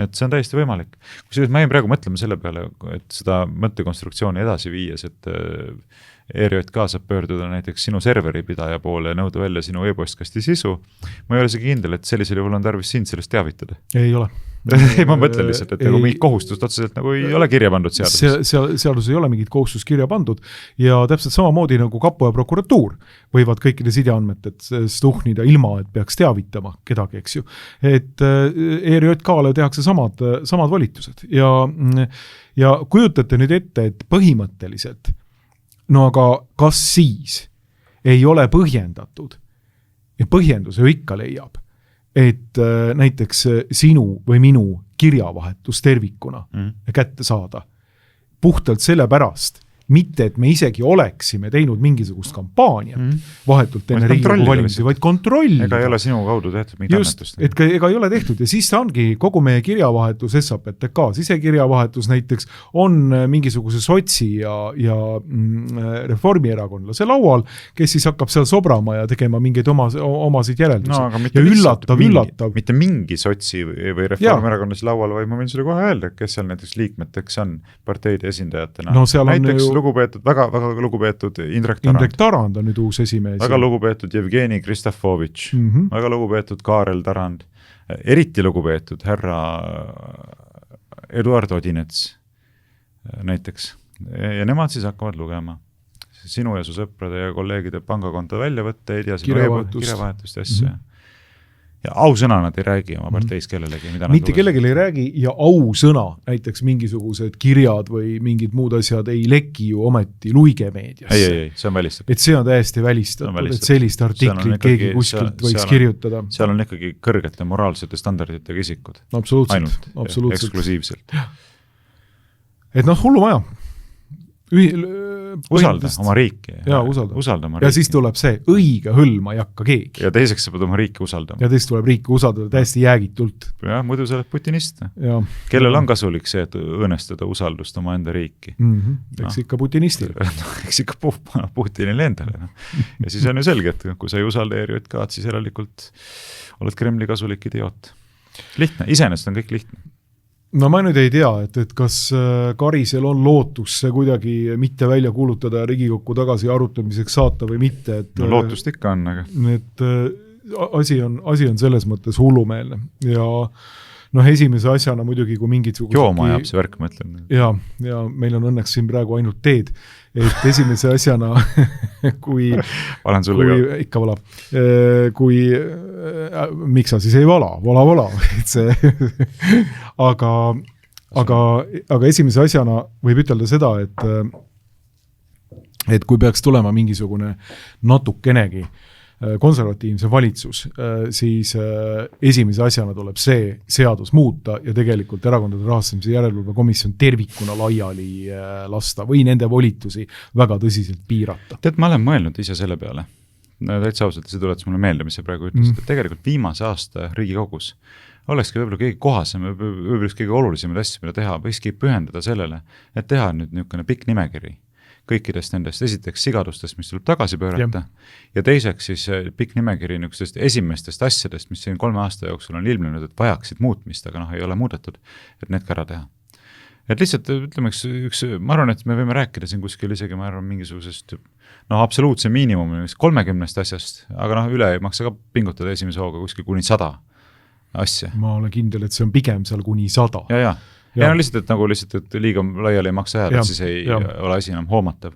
et see on täiesti võimalik. Kusjuures ma jäin praegu mõtlema selle peale, et seda mõttekonstruktsiooni edasi viies, et ERJK saab pöörduda näiteks sinu serveri pidaja poole ja nõuda välja sinu e-postkasti sisu. Ma ei ole see kindel, et sellisel juhul on tarvis sind sellest teavitada. Ei ole. Ma mõtlen lihtsalt, et nagu mingit kohustust otseselt nagu ei ole kirja pandud seaduses. Seadus ei ole mingit kohustust kirja pandud ja täpselt samamoodi nagu kapo ja prokuratuur võivad kõikide sideandmeted stuhnida ilma, et peaks teavitama kedagi, eks ju. Et ERJK-le tehakse samad volitused ja kujutate nüüd ette, et põhimõtteliselt, no aga kas siis ei ole põhjendatud ja põhjenduse ju ikka leiab, et näiteks sinu või minu kirjavahetus tervikuna kätte saada puhtalt selle pärast, mitte, et me isegi oleksime teinud mingisugust kampaaniat vahetult enne Riigikogu valimisi, vaid kontrollida. Ega ei ole sinu kaudu tehtud mingit annetust. Et ega ei ole tehtud ja siis ongi kogu meie kirjavahetus SAPTK, sisekirjavahetus näiteks on mingisuguse sotsi ja reformierakondlase laual, kes siis hakkab seal sobrama ja tegema mingeid omasid järeldusi. No, ja üllatav. Mitte mingi sotsi või reformierakondlase laual, vaid ma võin sulle kohe öelda, kes seal näiteks liikmeteks on parteide esindajatena. No, näiteks lugupeetud, väga lugupeetud Indrek Tarand on nüüd uus esimees. Väga lugupeetud Jevgeni Kristofovitš, väga lugupeetud Kaarel Tarand, eriti lugupeetud härra Eduard Odinets näiteks. Ja nemad siis hakkavad lugema sinu ja su sõprade ja kolleegide pangakonto väljavõtteid ja kirjavahetust asja. Ja ausõna nad ei räägi oma parteis kellelegi. Mitte kellelegi ei räägi ja ausõna, näiteks mingisugused kirjad või mingid muud asjad ei leki ju ometi Luige meediasse. Ei, see on välistatud. Et see on täiesti välistatud, et sellist artiklit keegi kuskilt võiks kirjutada. Seal on ikkagi kõrgete moraalsete standarditega isikud. Absoluutselt. Ainult, eksklusiivselt. Et hullu maja. Usalda oma riiki. Ja usalda oma riiki. Ja siis tuleb see, õige hõlma ei hakka keegi. Ja teiseks sa pead oma riiki usaldama. Ja teiseks tuleb riiki usaldada täiesti jäägitult. Ja muidu sa oled putinist. Kellel on kasulik see, et õõnestada usaldust oma enda riiki? Eks ikka putinistil. Eks ikka Putinile endale. Ja siis on ju selge, et kui sa ei usalda ERJK-d, siis järelikult oled Kremli kasulik idioot. Lihtne, iseenesest on kõik lihtne. No ma nüüd ei tea, et kas Karisel on lootus see kuidagi mitte välja kuulutada ja Riigikokku tagasi arutamiseks saata või mitte. No lootust ikka on, aga... Et asi on selles mõttes hullumeelne ja esimese asjana muidugi, kui mingisugusegi... Jooma ajab see värk, ma ütlen. Ja meil on õnneks siin praegu ainult teed, et esimese asjana, kui ikka valab, miks sa siis ei vala, et see, aga esimese asjana võib ütelda seda, et kui peaks tulema mingisugune natukenegi konservatiivse valitsus, siis esimese asjana tuleb see seadus muuta ja tegelikult erakondade rahastamise järelevalve komisjon tervikuna laiali lasta või nende volitusi väga tõsiselt piirata. Tead, ma olen mõelnud ise selle peale. Täitsa ausalt, see tuletas mulle meelde, mis sa praegu ütlesid, et tegelikult viimase aasta Riigikogus olekski võib-olla keegi kohasem, võib-olla keegi olulisemaid asju, mida teha, võikski pühendada sellele, et teha nüüd niisugune pikk nimekiri kõikidest nendest esiteks sigadustest, mis tuleb tagasi pöörata ja teiseks siis pikk nimekiri niisugustest esimestest asjadest, mis siin 3 aasta jooksul on ilmnenud, et vajaksid muutmist, aga ei ole muudetud, et need ka ära teha. Et lihtsalt ütleme, ma arvan, et me võime rääkida siin kuskil isegi, ma arvan, mingisugusest absoluutse miinimumi 30 asjast, aga üle ei maksa ka pingutada esimese hooga kuskil kuni 100 asja. Ma olen kindel, et see on pigem seal kuni 100. Ja lihtsalt, et liiga laiali ei maksa jääda, siis ei ole asi enam hoomatav.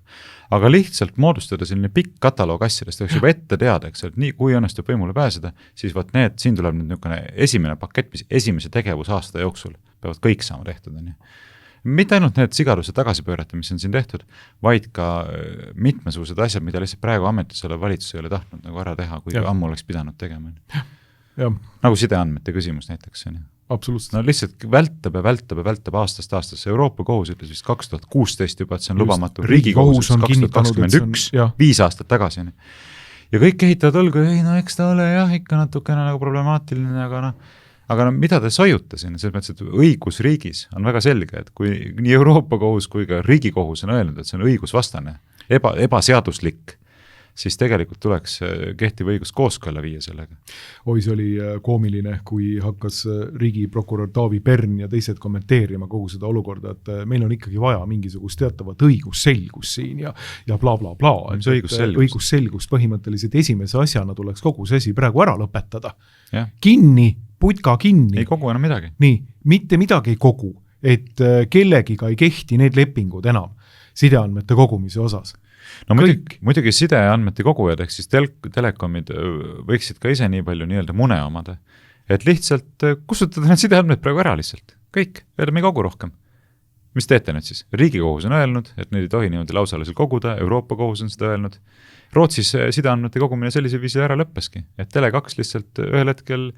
Aga lihtsalt moodustada selline pikk kataloog asjadest, oleks juba ette teada, et nii kui õnnestub võimule pääseda, siis siin tuleb nüüd niisugune esimene pakett, mis esimese tegevusaasta jooksul peavad kõik saama tehtud. Mitte ainult need sigaduse tagasipöörata, mis on siin tehtud, vaid ka mitmesugused asjad, mida lihtsalt praegu ametis olev valitsus ei ole tahtnud ära teha, kuigi ammu oleks pidanud tegema. Nagu sideandmete küsimus näiteks. Absoluutselt. Lihtsalt vältab aastast aastasse. Euroopa kohus ütles vist 2016 juba, et see on lubamatu. Riigikohus on 2021, 5 aastat tagasi. Ja kõik ehitavad õlgu, eks ta ole ikka natukene nagu problemaatiline, aga mida te sojuta siin? Selles mõttes, et õigusriigis on väga selge, et kui nii Euroopa kohus kui ka Riigikohus on öelnud, et see on õigusvastane, ebaseaduslik, siis tegelikult tuleks kehtiv õigus kooskõlla viia sellega. See oli koomiline, kui hakkas riigiprokurör Taavi Pern ja teised kommenteerima kogu seda olukorda, et meil on ikkagi vaja mingisugust teatavat õigusselgus siin ja bla bla bla. Õigusselgus põhimõtteliselt esimese asjana tuleks kogu see asi praegu ära lõpetada. Kinni, putka kinni. Ei kogu enam midagi. Nii, mitte midagi ei kogu, et kellegiga ei kehti need lepingud enam sideandmete kogumise osas. No muidugi sideandmete kogujad, ehk siis telekomid võiksid ka ise nii palju nii-öelda mune omada, et lihtsalt kustutada need sideandmed praegu ära lihtsalt. Kõik, me ei kogu rohkem. mis teete nüüd siis? Riigikohus on öelnud, et neid ei tohi niimoodi lausalisel koguda, Euroopa kohus on seda öelnud. Rootsis sideandmete kogumine sellise viisil ära lõppeski, et Tele2 lihtsalt ühel hetkel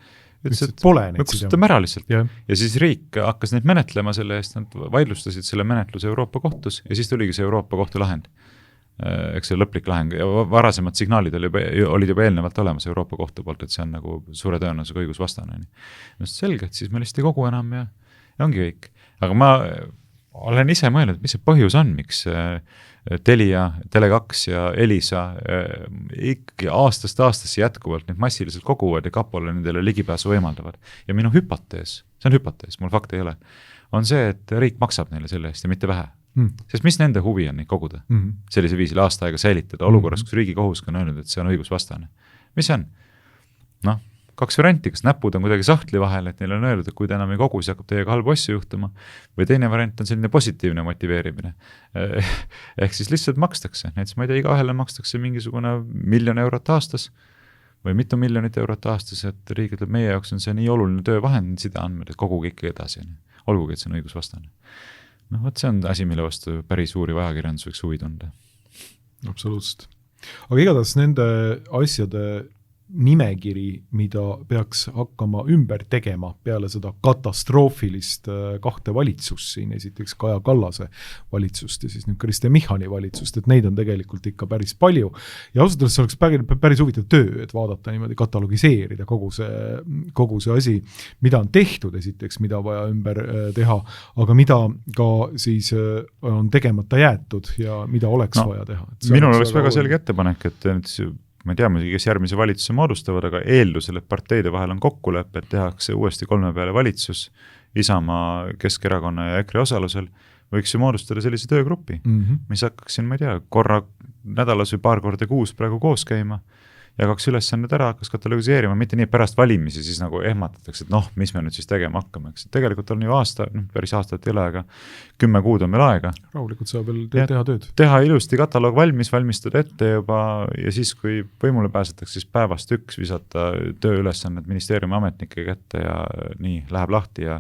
ütles, et me kustutame ära lihtsalt. Ja siis riik hakkas neid menetlema selle eest, nad vaidlustasid selle menetluse Euroopa kohtus ja siis tuligi see Euroopa kohtu lahend. Eks see lõplik lahend ja varasemad signaalid olid juba eelnevalt olemas Euroopa kohtu poolt, et see on nagu suure tõenäosusega õigusvastane. Selge, et siis me lihtsalt ei kogu enam ja ongi kõik. Aga ma olen ise mõelnud, mis see põhjus on, miks Telia, Tele2 ja Elisa ikkagi aastast aastasse jätkuvalt neid massiliselt koguvad ja kapole nendele ligipääsu võimaldavad. Ja minu hüpotees, see on hüpotees, mul fakte ei ole, on see, et riik maksab neile selle eest ja mitte vähe. Sest mis nende huvi on neid koguda? Sellise viisil aasta aega säilitada olukorras, kus Riigikohus on öelnud, et see on õigusvastane. Mis see on? Noh, 2 varianti, kas näpud on kuidagi sahtli vahel, et neil on öeldud, et kui te enam ei kogu, siis hakkab teiega halbu asju juhtuma, või teine variant on selline positiivne motiveerimine. Ehk siis lihtsalt makstakse, näiteks ma ei tea, igahele makstakse mingisugune 1 miljon eurot aastas või mitu miljonit eurot aastas, et riik ütleb, meie jaoks on see nii oluline töövahend, sideandmed, et koguge ikka edasi, olgugi, et see on õigusvastane. Võt see on asi, mille vastu päris suuri ajakirjandus võiks huvi tunda. Absoluutselt. Aga igatahes nende asjade nimekiri, mida peaks hakkama ümber tegema peale seda katastroofilist 2 valitsust siin, esiteks Kaja Kallase valitsust ja siis nüüd Kristen Michali valitsust, et neid on tegelikult ikka päris palju. Ja ausalt öeldes see oleks päris huvitav töö, et vaadata niimoodi katalogiseerida kogu see asi, mida on tehtud esiteks, mida vaja ümber teha, aga mida ka siis on tegemata jäetud ja mida oleks vaja teha. Minul oleks väga selge ettepanek, et ma ei tea, kes järgmise valitsuse moodustavad, aga eeldusel, et parteide vahel on kokkulepe, et tehakse uuesti 3 peale valitsus Isamaa, Keskerakonna ja EKRE osalusel, võiks ju moodustada sellise töögrupi, mis hakkaks siin, ma ei tea, korra nädalas või paar korda kuus praegu koos käima, jagaks ülesanded ära, hakkas katalogiseerima, mitte nii, et pärast valimisi siis nagu ehmatatakse, et mis me nüüd siis tegema hakkame. Tegelikult on ju päris aastat ei ole, aga 10 kuud on meil aega. Rahulikult saab veel teha tööd. Teha ilusti kataloog valmistada ette juba ja siis, kui võimule pääsetakse, siis päevast 1 visata tööülesanded ministeeriumi ametnike kätte ja nii läheb lahti ja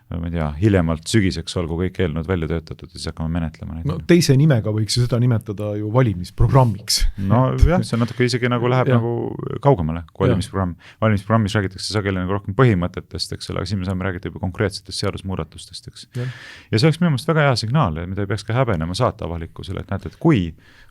ma ei tea, hiljemalt sügiseks olgu kõik eelnõud välja töötatud ja siis hakkame menetlema neid. No teise nimega võiks ju seda nimetada ju valimisprogrammiks. No jah, see on natuke isegi nagu läheb nagu kaugemale kui valimisprogramm. Valimisprogrammis räägitakse sageli nagu rohkem põhimõtetest, eks ole, aga siin me saame räägida juba konkreetsetest seadusmuudatustest, eks. Ja see oleks minu meelest väga hea signaal, mida ei peaks ka häbenema saata avalikkusele, et näete, et kui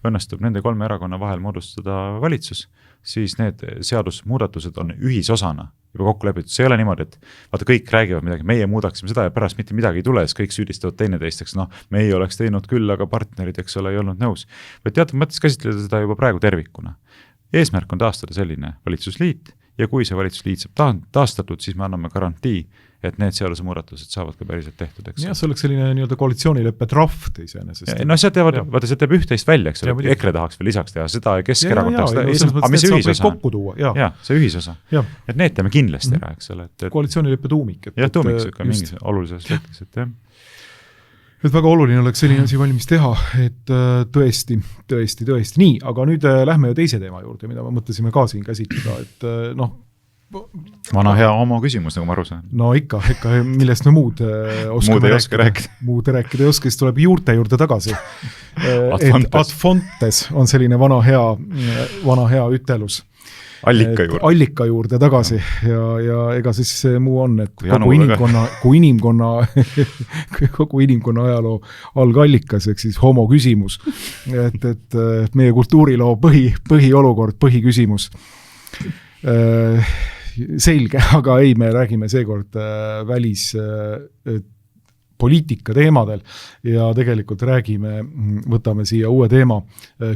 õnnestub nende 3 erakonna vahel moodustada valitsus, siis need seadusmuudatused on ühisosana juba kokku lepitud. See ei ole niimoodi, et vaata, kõik räägivad midagi, meie muudaksime seda ja pärast mitte midagi ei tule, siis kõik süüdistavad teineteisteks, me ei oleks teinud küll, aga partnerid, eks ole, ei olnud nõus. Või teatud mõttes käsitleda seda juba praegu tervikuna. Eesmärk on taastada selline valitsusliit ja kui see valitsusliit saab taastatud, siis me anname garantii, et need seadusemuudatused saavad ka päriselt tehtud, eks. Ja see oleks selline nii-öelda koalitsioonileppe draft iseenesest. No see teeb üht-teist välja, eks ole, EKRE tahaks veel lisaks teha seda ja Keskerakond tahaks teha, aga mis see ühisosa on? Jaa, see ühisosa. Et need teeme kindlasti ära, eks ole. Koalitsioonileppe tuumik. Jah, tuumik ka mingis olulises aspektis, et jah. Et väga oluline oleks selline asi valmis teha, et tõesti. Nii, aga nüüd lähme teise teema juurde, mida me mõtlesime ka siin käsitleda, et vana hea homo küsimus, nagu ma aru saan. No ikka, millest me muud rääkida. Muud rääkida ei oska, siis tuleb juurte juurde tagasi. Ad fontes on selline vana hea ütelus. Allika juurde tagasi ja ega siis see muu on, et kogu inimkonna ajaloo algallikas, ehk siis homo küsimus, et meie kultuuriloo põhiolukord, põhiküsimus. Selge, aga ei, me räägime seekord poliitika teemadel ja tegelikult võtame siia uue teema,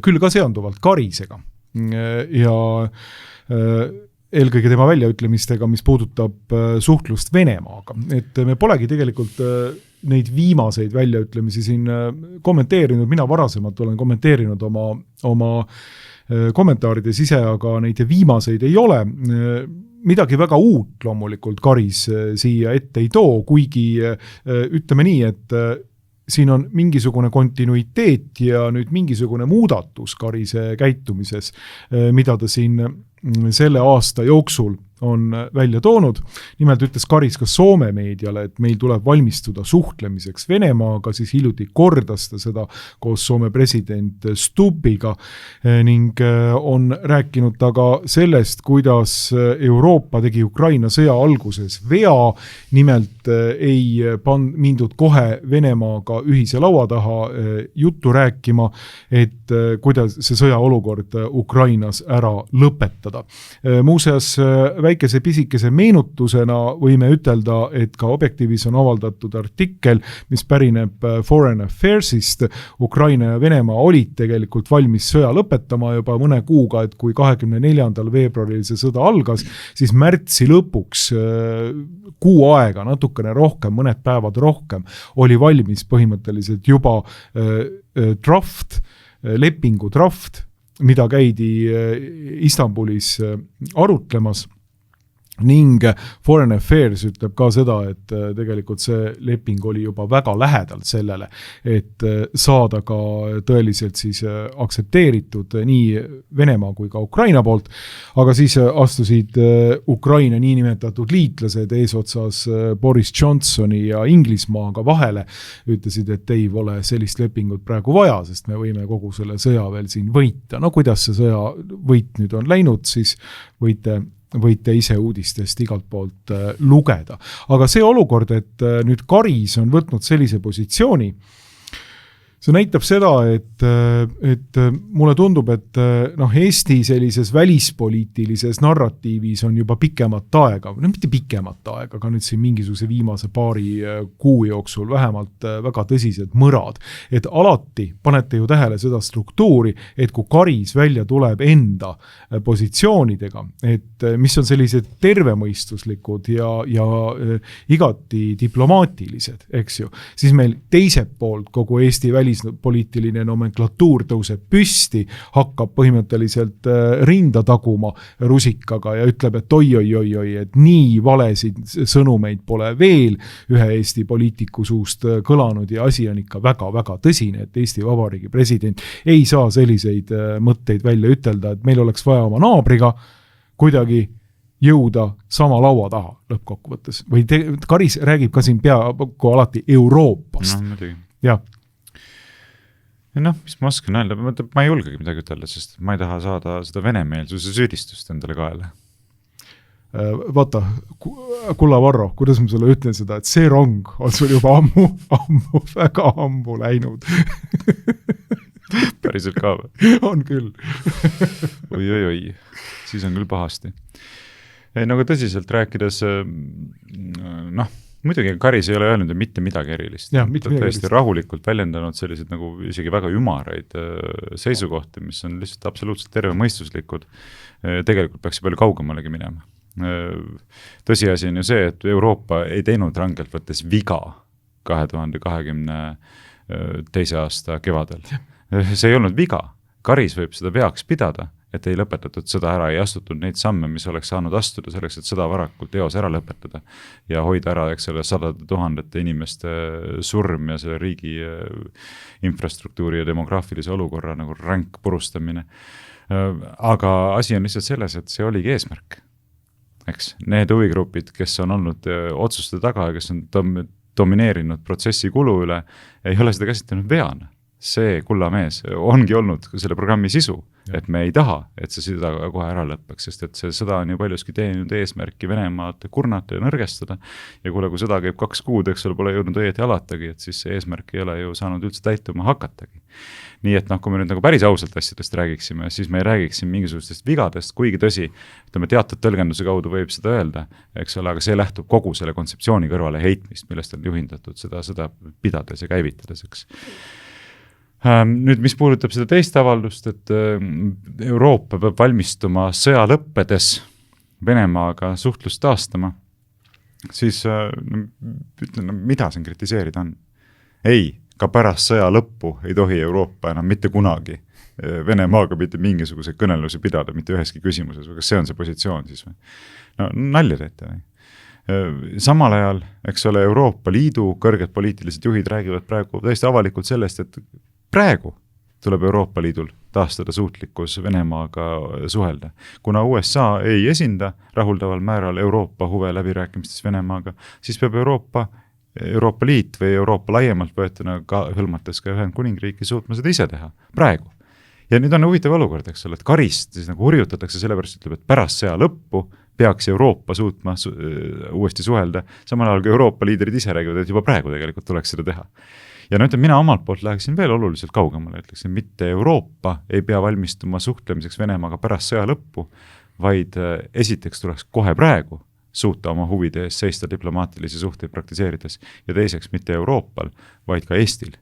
küll ka seonduvalt Karisega ja eelkõige tema väljaütlemistega, mis puudutab suhtlust Venemaaga. Et me polegi tegelikult neid viimaseid väljaütlemisi siin kommenteerinud, mina varasemalt olen kommenteerinud oma kommentaarides ise, aga neid viimaseid ei ole. Midagi väga uut loomulikult Karis siia ette ei too, kuigi ütleme nii, et siin on mingisugune kontinuiteet ja nüüd mingisugune muudatus Karise käitumises, mida ta siin selle aasta jooksul on välja toonud. Nimelt ütles Karis ka Soome meediale, et meil tuleb valmistuda suhtlemiseks Venemaaga, siis hiljuti kordas ta seda koos Soome president Stubbiga ning on rääkinud ta ka sellest, kuidas Euroopa tegi Ukraina sõja alguses vea, nimelt ei mindud kohe Venemaaga ühise laua taha juttu rääkima, et kuidas see sõjaolukord Ukrainas ära lõpetada. Muuseas, väikese pisikese meenutusena võime ütelda, et ka Objektiivis on avaldatud artikkel, mis pärineb Foreign Affairsist. Ukraina ja Venemaa olid tegelikult valmis sõja lõpetama juba mõne kuuga, et kui 24. veebruaril see sõda algas, siis märtsi lõpuks kuu aega, natukene rohkem, mõned päevad rohkem, oli valmis põhimõtteliselt juba lepingu draft, mida käidi Istanbulis arutlemas. Ning Foreign Affairs ütleb ka seda, et tegelikult see leping oli juba väga lähedalt sellele, et saada ka tõeliselt siis aktsepteeritud nii Venemaa kui ka Ukraina poolt, aga siis astusid Ukraina niinimetatud liitlased eesotsas Boris Johnsoni ja Inglismaaga vahele, ütlesid, et ei ole sellist lepingut praegu vaja, sest me võime kogu selle sõja veel siin võita. No kuidas see sõja võit nüüd on läinud, siis võite ise uudistest igalt poolt lugeda. Aga see olukord, et nüüd Karis on võtnud sellise positsiooni, see näitab seda, et mulle tundub, et Eesti sellises välispoliitilises narratiivis on juba pikemat aega, mitte pikemat aega, aga nüüd siin mingisuguse viimase paari kuu jooksul vähemalt väga tõsised mõrad. Et alati panete ju tähele seda struktuuri, et kui Karis välja tuleb enda positsioonidega, et mis on sellised tervemõistuslikud ja igati diplomaatilised, eks ju, siis meil teiselt poolt kogu Eesti välispoliitiline nomenklatuur tõuseb püsti, hakkab põhimõtteliselt rinda taguma rusikaga ja ütleb, et oi, et nii valesid sõnumeid pole veel ühe Eesti poliitiku suust kõlanud ja asi on ikka väga-väga tõsine, et Eesti Vabariigi president ei saa selliseid mõtteid välja ütelda, et meil oleks vaja oma naabriga kuidagi jõuda sama laua taha lõppkokkuvõttes. Või Karis räägib ka siin peaaegu alati Euroopast. Jah. Mis ma oskan öelda, ma ei julgegi midagi ütelda, sest ma ei taha saada seda venemeelsuse süüdistust endale kaela. Vaata, kulla Varro, kuidas ma sulle ütlen seda, et see rong on sul juba väga ammu läinud. Päriselt ka või? On küll. Oi, siis on küll pahasti. Nagu tõsiselt rääkides, muidugi Karis ei ole öelnud mitte midagi erilist. Ta tõesti rahulikult väljendanud sellised nagu isegi väga ümaraid seisukohti, mis on lihtsalt absoluutselt tervemõistuslikud. Tegelikult peaks palju kaugemalegi minema. Tõsiasi on ju see, et Euroopa ei teinud rangelt võttes viga 2022. aasta kevadel. See ei olnud viga. Karis võib seda veaks pidada, et ei lõpetatud sõda ära, ei astutud neid samme, mis oleks saanud astuda selleks, et sõda varakult eos ära lõpetada ja hoida ära, eks selle 100 000 inimeste surm ja selle riigi infrastruktuuri ja demograafilise olukorra nagu ränk purustamine. Aga asi on lihtsalt selles, et see oligi eesmärk. Eks, need huvigrupid, kes on olnud otsuste taga ja kes on domineerinud protsessi kulu üle, ei ole seda käsitlenud veana. See kullamees ongi olnud selle programmi sisu, et me ei taha, et see sõda kohe ära lõppeks, sest et see sõda on ju paljuski teeninud eesmärki Venemaad kurnata ja nõrgestada ja kui sõda käib 2 kuud, eks ole, pole jõudnud õieti alatagi, et siis see eesmärk ei ole ju saanud üldse täituma hakatagi. Nii et kui me nüüd nagu päris ausalt asjadest räägiksime, siis me ei räägiks siin mingisugustest vigadest, kuigi tõsi, teatud tõlgenduse kaudu võib seda öelda, eks ole, aga see lähtub kogu selle kontseptsiooni kõrvale heitmist, millest on juhindatud seda pidades ja käivitades, eks. Nüüd, mis puudutab seda teist avaldust, et Euroopa peab valmistuma sõja lõppedes Venemaaga suhtlust taastama, siis ütlen, mida siin kritiseerida on? Ei, ka pärast sõja lõppu ei tohi Euroopa enam mitte kunagi Venemaaga mitte mingisuguse kõnelusi pidada, mitte üheski küsimuses, või kas see on see positsioon siis või? Nalja teete või? Samal ajal, eks ole, Euroopa Liidu kõrged poliitilised juhid räägivad praegu täiesti avalikult sellest, et praegu tuleb Euroopa Liidul taastada suutlikkus Venemaaga suhelda. Kuna USA ei esinda rahuldaval määral Euroopa huve läbirääkimistes Venemaaga, siis peab Euroopa Liit või Euroopa laiemalt võetuna ka hõlmates ka Ühendkuningriiki suutma seda ise teha praegu. Ja nüüd on huvitav olukord, eks ole, et karist siis nagu hurjutatakse sellepärast, ütleb, et pärast sõja lõppu peaks Euroopa suutma uuesti suhelda, samal ajal kui Euroopa liidrid ise räägivad, et juba praegu tegelikult tuleks seda teha. Ja no ütleme, mina omalt poolt läheksin veel oluliselt kaugemale, ütleksin, mitte Euroopa ei pea valmistuma suhtlemiseks Venemaaga pärast sõja lõppu, vaid esiteks tuleks kohe praegu suuta oma huvide ees seista diplomaatilisi suhteid praktiseerides ja teiseks mitte Euroopal, vaid ka Eestil.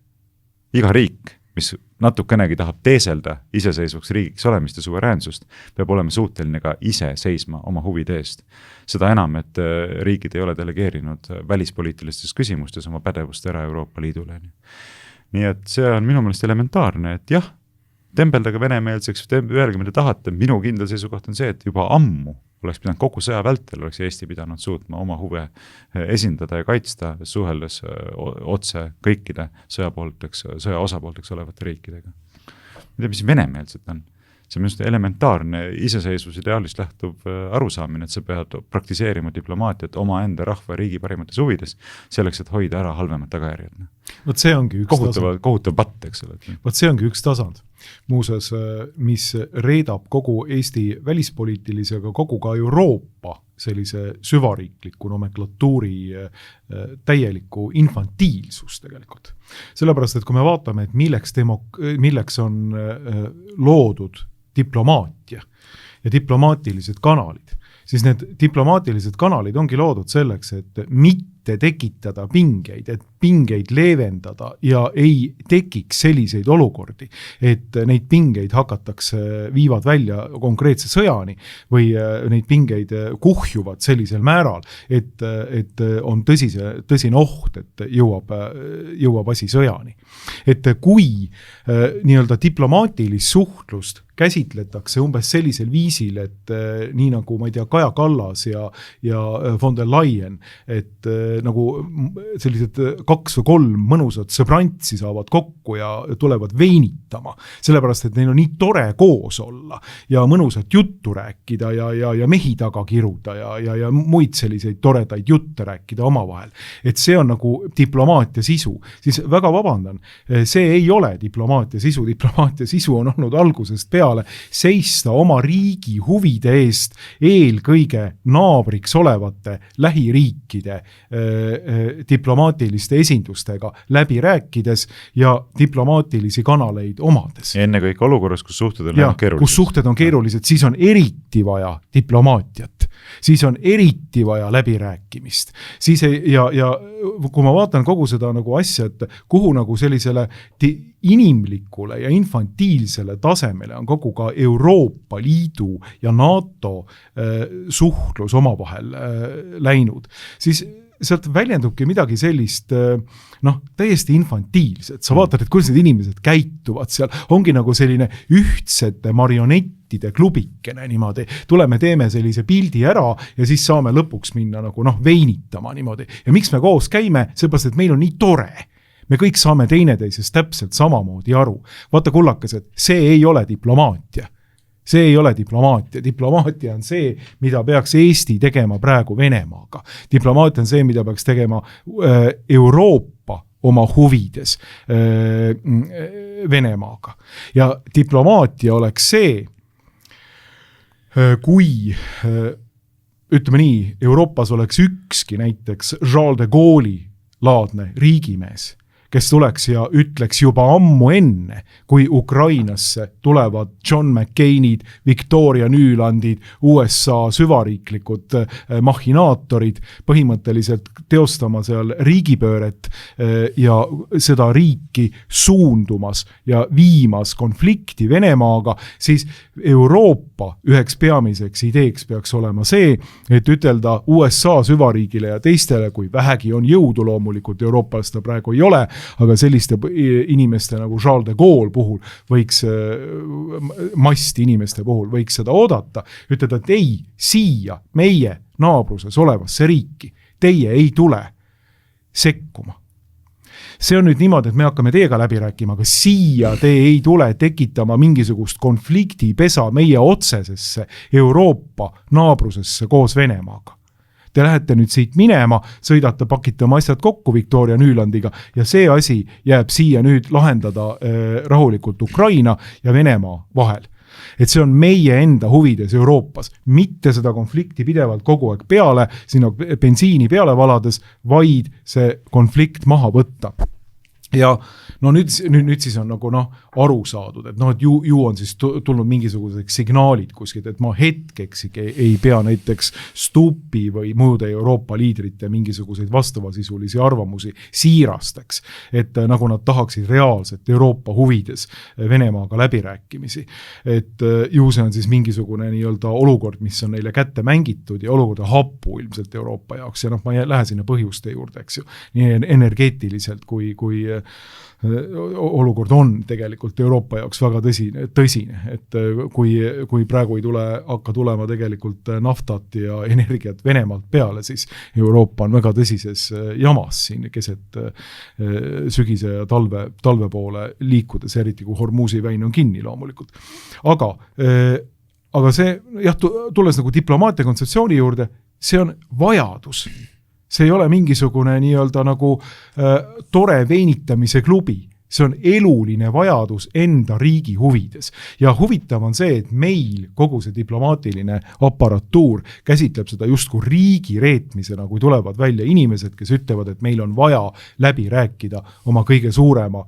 Iga riik, mis natukenegi tahab teeselda iseseisvaks riigiks olemist ja suveräänsust, peab olema suuteline ka ise seisma oma huvide eest. Seda enam, et riigid ei ole delegeerinud välispoliitilistes küsimustes oma pädevust ära Euroopa Liidule. Nii et see on minu meelest elementaarne, et jah, tembeldage venemeelseks, öelge, mida tahate, minu kindel seisukoht on see, et juba ammu oleks pidanud kogu sõja vältel, oleks Eesti pidanud suutma oma huve esindada ja kaitsta, suheldes otse kõikide sõja osapoolteks olevate riikidega. Mida mis venemeelset on? See on just elementaarne iseseisvus ideaalist lähtuv arusaamine, et sa pead praktiseerima diplomaatiat oma enda rahva ja riigi parimates huvides, selleks, et hoida ära halvemad tagajärjed. Vot see ongi üks kohutav patt, eks ole. Vot see ongi üks tasand, muuses, mis reedab kogu Eesti välispoliitilisega, kogu ka Euroopa sellise süvariikliku nomenklatuuri täieliku infantiilsus tegelikult. Sellepärast, et kui me vaatame, et milleks on loodud diplomaatia ja diplomaatilised kanalid, siis need diplomaatilised kanalid ongi loodud selleks, et mitte tekitada pingeid, et pingeid leevendada ja ei tekiks selliseid olukordi, et neid pingeid viivad välja konkreetse sõjani või neid pingeid kuhjuvad sellisel määral, et on tõsine oht, et jõuab asi sõjani. Et kui nii-öelda diplomaatilist suhtlust käsitletakse umbes sellisel viisil, et nii nagu, ma ei tea, Kaja Kallas ja von der Leyen, et nagu sellised 2 või 3 mõnusat sõbrantsi saavad kokku ja tulevad veinitama, sellepärast, et neil on nii tore koos olla ja mõnusat juttu rääkida ja mehi taga kiruda ja muid selliseid toredaid jutte rääkida omavahel. Et see on nagu diplomaatia sisu. Siis väga vabandan, see ei ole diplomaatia sisu. Diplomaatia sisu on olnud algusest peale seista oma riigi huvide eest eelkõige naabriks olevate lähiriikide diplomaatiliste esindustega läbi rääkides ja diplomaatilisi kanaleid omades. Ja enne kõik olukorras, kus suhted on keerulised. Kus suhted on keerulised, siis on eriti vaja diplomaatiat. Siis on eriti vaja läbirääkimist. Siis ja kui ma vaatan kogu seda nagu asja, et kuhu nagu sellisele inimlikule ja infantiilsele tasemele on kogu ka Euroopa Liidu ja NATO suhtlus omavahel läinud, siis sealt väljendubki midagi sellist täiesti infantiilset. Sa vaatad, et kuidas need inimesed käituvad seal, ongi nagu selline ühtsete marionettide klubikene niimoodi. Tuleme, teeme sellise pildi ära ja siis saame lõpuks minna nagu veinitama niimoodi. Ja miks me koos käime? Seepärast, et meil on nii tore. Me kõik saame teineteisest täpselt samamoodi aru. Vaata kullakesed, see ei ole diplomaatia. See ei ole diplomaatia. Diplomaatia on see, mida peaks Eesti tegema praegu Venemaaga. Diplomaatia on see, mida peaks tegema Euroopa oma huvides Venemaaga. Ja diplomaatia oleks see, kui ütleme nii, Euroopas oleks ükski näiteks Charles de Gaulle'i laadne riigimees, kes tuleks ja ütleks juba ammu enne, kui Ukrainasse tulevad John McCainid, Victoria Nulandid, USA süvariiklikud mahinaatorid, põhimõtteliselt teostama seal riigipööret ja seda riiki suundumas ja viimas konflikti Venemaaga, siis Euroopa üheks peamiseks ideeks peaks olema see, et ütelda USA süvariigile ja teistele, kui vähegi on jõudu loomulikult, Euroopas ta praegu ei ole, aga selliste inimeste nagu Charles de Gaulle puhul võiks, masti inimeste puhul võiks seda oodata, ütelda, et ei, siia meie naabruses olevasse riiki, teie ei tule sekkuma. see on nüüd niimoodi, et me hakkame teiega läbi rääkima, aga siia te ei tule tekitama mingisugust konfliktipesa meie otsesesse Euroopa naabrusesse koos Venemaaga. Te lähete nüüd siit minema, sõidate, pakite oma asjad kokku Victoria Nüülandiga ja see asi jääb siia nüüd lahendada rahulikult Ukraina ja Venemaa vahel. Et see on meie enda huvides Euroopas, mitte seda konflikti pidevalt kogu aeg peale, sinna bensiini peale valades, vaid see konflikt maha võtta. Ja no nüüd siis on nagu aru saadud, et et ju on siis tulnud mingisugused signaalid kuskilt, et ma hetkeks ei pea näiteks Stuppi või muude Euroopa liidrite mingisuguseid vastavasisulisi arvamusi siirasteks, et nagu nad tahaksid reaalselt Euroopa huvides Venemaaga läbirääkimisi. Et ju see on siis mingisugune nii-öelda olukord, mis on neile kätte mängitud ja olukord happu ilmselt Euroopa jaoks ja ma ei lähe sinna põhjuste juurde, eks ju, nii energeetiliselt kui olukord on tegelikult Euroopa jaoks väga tõsine, et kui praegu ei hakka tulema tegelikult naftat ja energiat Venemaalt peale, siis Euroopa on väga tõsises jamas siin keset sügise ja talve poole liikudes, eriti kui Hormuzi väin on kinni loomulikult. Aga see, tulles nagu diplomaatia kontseptsiooni juurde, see on vajadus. See ei ole mingisugune nii-öelda nagu tore veinitamise klubi. See on eluline vajadus enda riigi huvides. Ja huvitav on see, et meil kogu see diplomaatiline aparatuur käsitleb seda justkui riigi reetmisena, kui tulevad välja inimesed, kes ütlevad, et meil on vaja läbi rääkida oma kõige suurema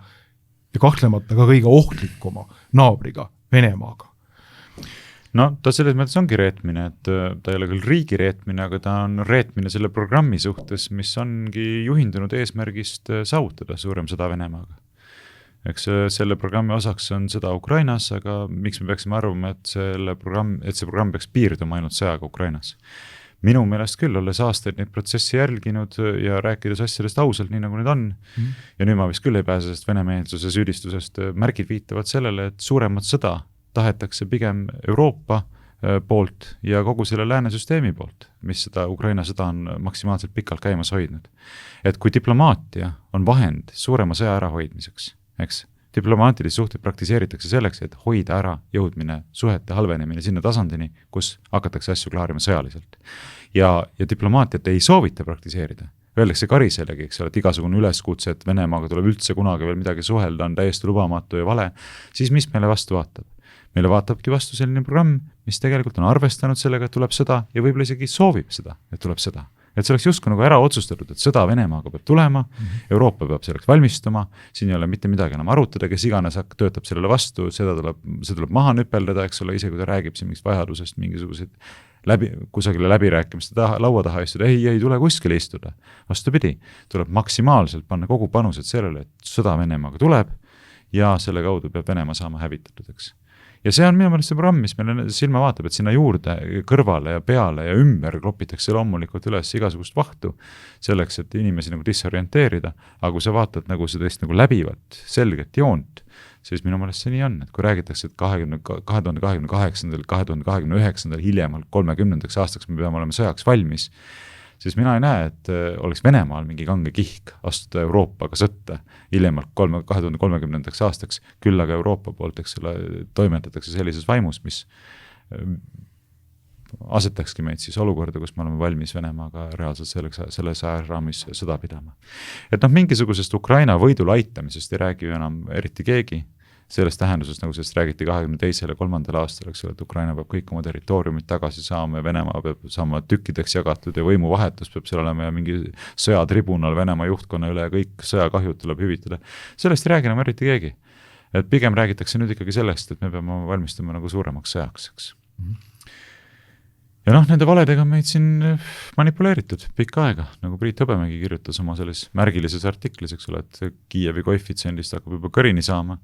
ja kahtlemata ka kõige ohtlikuma naabriga, Venemaaga. No ta selles mõttes ongi reetmine, et ta ei ole küll riigi reetmine, aga ta on reetmine selle programmi suhtes, mis ongi juhindunud eesmärgist saavutada suurem sõda Venemaaga. Eks selle programmi osaks on sõda Ukrainas, aga miks me peaksime arvama, et see programm peaks piirduma ainult sõjaga Ukrainas? Minu meelest küll, olles aastaid neid protsessi jälginud ja rääkides asjadest ausalt, nii nagu need on, ja nüüd ma vist küll ei pääse sest venemeelsuse süüdistusest, märgid viitavad sellele, et suuremat sõda tahetakse pigem Euroopa poolt ja kogu selle läänesüsteemi poolt, mis seda Ukraina sõda on maksimaalselt pikalt käimas hoidnud. Et kui diplomaatia on vahend suurema sõja ärahoidmiseks, eks, diplomaatilisi suhteid praktiseeritakse selleks, et hoida ära jõudmine, suhete halvenemine sinna tasandini, kus hakatakse asju klaarima sõjaliselt. Ja diplomaatiat ei soovita praktiseerida. Öeldakse kariselegi, eks ole, et igasugune üleskutse, et Venemaaga tuleb üldse kunagi veel midagi suhelda, on täiesti lubamatu ja vale, siis mis meile vastu vaatab? Meile vaatabki vastu selline programm, mis tegelikult on arvestanud sellega, et tuleb sõda ja võib-olla isegi soovib seda, et tuleb sõda. Et see oleks justkui nagu ära otsustatud, et sõda Venemaaga peab tulema, Euroopa peab selleks valmistuma, siin ei ole mitte midagi enam arutada, kes iganes töötab sellele vastu, see tuleb maha nüpeldada, eks ole, ise kui ta räägib siin mingist vajadusest, mingisuguseid kusagile läbirääkimiste laua taha istuda, ei tule kuskile istuda. Vastupidi, tuleb maksimaalselt panna kogu panused sellele, et sõda Venemaaga tuleb ja selle kaudu peab Venemaa saama hävitatud, eks. Ja see on minu meelest see programm, mis meile silma vaatab, et sinna juurde, kõrvale ja peale ja ümber klopitakse loomulikult üles igasugust vahtu selleks, et inimesi nagu disorienteerida, aga kui sa vaatad nagu sellist nagu läbivat, selget joont, siis minu meelest see nii on, et kui räägitakse, et 2028. 2029. hiljemalt 30. aastaks me peame olema sõjaks valmis, siis mina ei näe, et oleks Venemaal mingi kange kihk astuda Euroopaga sõtta hiljemalt 2030. aastaks, küll aga Euroopa poolt, eks ole, toimetatakse sellises vaimus, mis asetakski meid siis olukorda, kus me oleme valmis Venemaaga reaalselt selles ajaraamis sõda pidama. Et mingisugusest Ukraina võidul aitamisest ei räägi enam eriti keegi, sellest tähendusest, nagu sellest räägiti 22. ja 3. aastal, eks ole, et Ukraina peab kõik oma territooriumid tagasi saama ja Venemaa peab saama tükkideks jagatud ja võimuvahetus peab seal olema ja mingi sõjatribunal Venemaa juhtkonna üle ja kõik sõjakahjud tuleb hüvitada. Sellest ei räägi enam eriti keegi. Et pigem räägitakse nüüd ikkagi sellest, et me peame valmistuma nagu suuremaks sõjaks, eks. Ja nende valedega meid siin manipuleeritud pikka aega, nagu Priit Hõbemägi kirjutas oma selles märgilises artiklis, eks ole, et Kiievi koefitsiendist hakkab juba kõrini saama,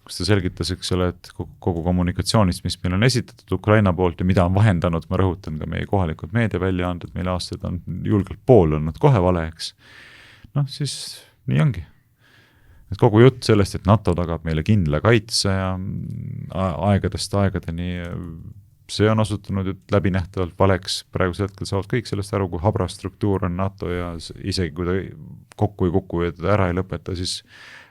kus ta selgitas, eks ole, et kogu kommunikatsioonist, mis meil on esitatud Ukraina poolt ja mida on vahendanud, ma rõhutan ka meie kohalikud meediaväljaanded, meil aastaid on julgelt pool olnud kohe vale, eks. Siis nii ongi. Et kogu jutt sellest, et NATO tagab meile kindla kaitse ja aegadest aegadeni see on osutunud läbinähtavalt valeks, praegusel hetkel saavad kõik sellest aru, kui habra struktuur on NATO ja isegi kui ta kokku ei kuku ja teda ära ei lõpeta, siis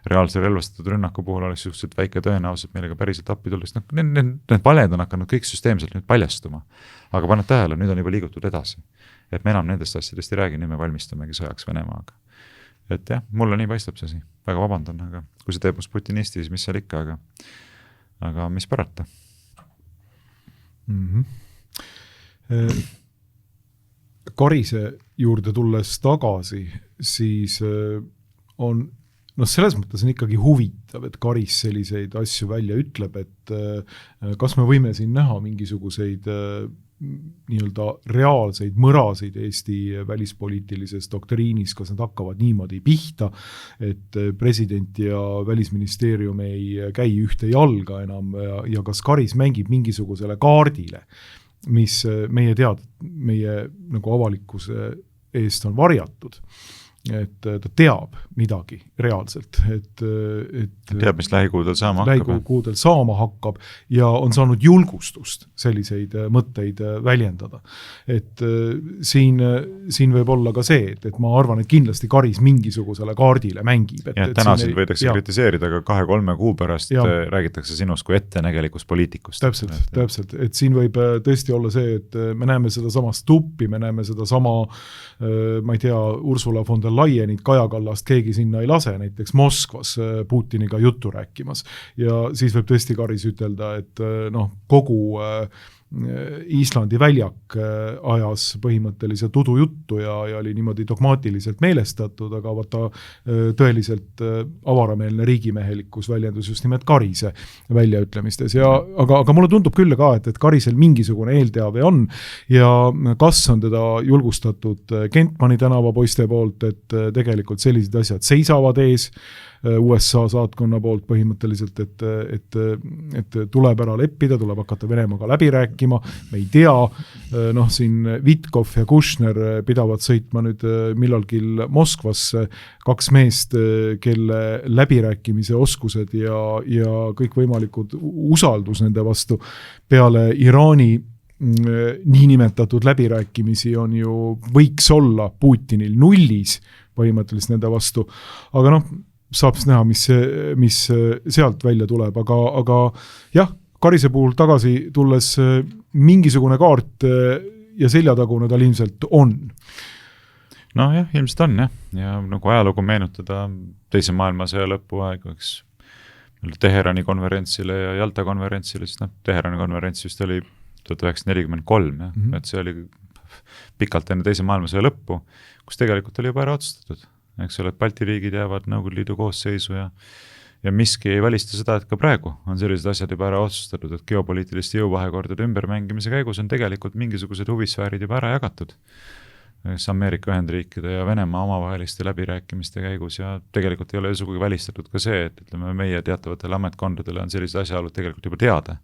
reaalse relvastatud rünnaku puhul oleks suhteliselt väike tõenäosus, et meile ka päriselt appi tulles. Need valed on hakanud kõik süsteemselt nüüd paljastuma, aga paned tähele, nüüd on juba liigutud edasi. Et me enam nendest asjadest ei räägi, nüüd me valmistamegi sõjaks Venemaaga. Et jah, mulle nii paistab see asi, väga vabandan, aga kui see teeb must putinisti, siis mis seal ikka, aga mis parata? Karise juurde tulles tagasi, siis on selles mõttes on ikkagi huvitav, et Karis selliseid asju välja ütleb, et kas me võime siin näha mingisuguseid nii-öelda reaalseid mõrasid Eesti välispoliitilises doktriinis, kas nad hakkavad niimoodi pihta, et president ja välisministeerium ei käi ühte jalga enam ja kas Karis mängib mingisugusele kaardile, mis meie nagu avalikkuse eest on varjatud. Et ta teab midagi reaalselt, et teab, mis lähikuudel saama hakkab ja on saanud julgustust selliseid mõtteid väljendada. Et siin võib olla ka see, et ma arvan, et kindlasti Karis mingisugusele kaardile mängib. Ja täna siin võidakse kritiseerida, aga 2-3 kuu pärast räägitakse sinust kui ettenägelikust poliitikust. Täpselt, et siin võib tõesti olla see, et me näeme seda sama Stuppi, me näeme seda sama, ma ei tea, Ursula von der Leyenit, Kaja Kallast keegi sinna ei lase, näiteks Moskvas Putiniga juttu rääkimas. Ja siis võib tõesti Karis ütelda, et kogu Islandi väljak ajas põhimõtteliselt udujuttu ja oli niimoodi dogmaatiliselt meelestatud, aga vaata tõeliselt avarameelne riigimehelikkus väljendus just nimelt Karise väljaütlemistes. Aga mulle tundub küll ka, et Karisel mingisugune eelteave on ja kas on teda julgustatud Kentmani tänava poiste poolt, et tegelikult sellised asjad seisavad ees USA saatkonna poolt põhimõtteliselt, et tuleb ära leppida, tuleb hakata Venemaaga läbi rääkima, me ei tea, siin Vitkov ja Kushner pidavad sõitma nüüd millalgi Moskvasse, 2 meest, kelle läbirääkimise oskused ja kõikvõimalikud usaldus nende vastu peale Iraani niinimetatud läbirääkimisi on ju, võiks olla Putinil nullis põhimõtteliselt nende vastu, aga saab näha, mis sealt välja tuleb, aga jah, Karise puhul tagasi tulles mingisugune kaart ja seljatagune tal ilmselt on. Jah, ilmselt on jah, ja nagu ajalugu meenutada teise maailmasõja lõpuaeg, Teherani konverentsile ja Jalta konverentsile, siis Teherani konverents just oli 1943, et see oli pikalt enne teise maailmasõja lõppu, kus tegelikult oli juba ära otsustatud. Eks ole, et Balti riigid jäävad Nõukogude Liidu koosseisu ja miski ei valista seda, et ka praegu on sellised asjad juba ära otsustatud, et geopoliitiliste jõuvahekordade ümbermängimise käigus on tegelikult mingisugused huvisfäärid juba ära jagatud. Ameerika Ühendriikide ja Venemaa omavaheliste läbirääkimiste käigus ja tegelikult ei ole sugugi välistatud ka see, et ütleme, meie teatavatele ametkondadele on sellised asjaolud tegelikult juba teada.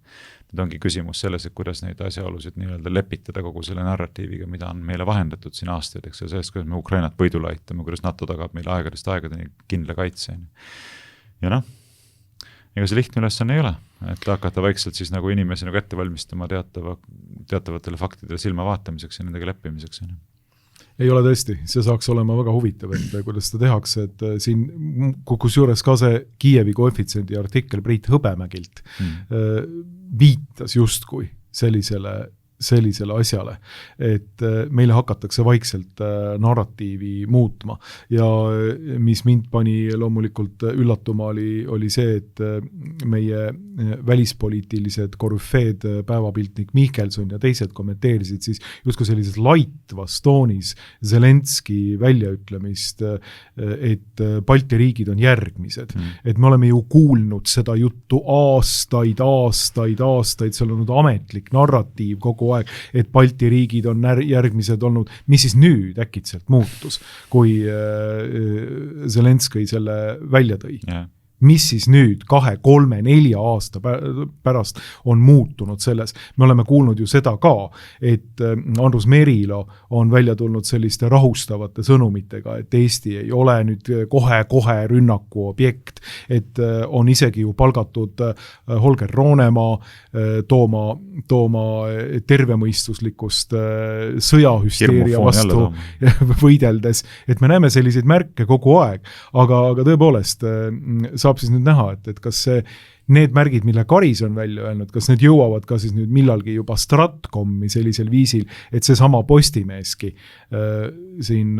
Nüüd ongi küsimus selles, et kuidas neid asjaolusid nii-öelda lepitada kogu selle narratiiviga, mida on meile vahendatud siin aastaid, eks ja sellest, kuidas me Ukrainat võidule aitame, kuidas NATO tagab meile aegadest aegadeni kindla kaitse. Ja ega see lihtne ülesanne ei ole, et hakata vaikselt siis nagu inimesi nagu ette valmistama teatavatele faktidele silma vaatamiseks ja nendega leppimiseks. Ei ole tõesti, see saaks olema väga huvitav, et kuidas seda tehakse, et siin kusjuures ka see Kiievi koefitsiendi artikkel Priit Hõbemägilt viitas justkui sellisele asjale, et meile hakatakse vaikselt narratiivi muutma ja mis mind pani loomulikult üllatuma oli see, et meie välispoliitilised korüfeed päevapiltnik Mihkelson ja teised kommenteerisid siis justkui sellises laitvas toonis Zelenski väljaütlemist, et Balti riigid on järgmised. Et me oleme ju kuulnud seda juttu aastaid, seal on ametlik narratiiv kogu aeg, et Balti riigid on järgmised olnud, mis siis nüüd äkitselt muutus, kui Zelenski selle välja tõi. mis siis nüüd 2, 3, 4 aasta pärast on muutunud selles. Me oleme kuulnud ju seda ka, et Andrus Merilo on välja tulnud selliste rahustavate sõnumitega, et Eesti ei ole nüüd kohe rünnaku objekt, et on isegi ju palgatud Holger Roonemaa tooma tervemõistuslikust sõjahüsteeria vastu võideldes, et me näeme selliseid märke kogu aeg, aga tõepoolest saab siis nüüd näha, et kas need märgid, mille Karis on välja öelnud, kas need jõuavad ka siis nüüd millalgi juba Stratkomi sellisel viisil, et see sama Postimeeski siin,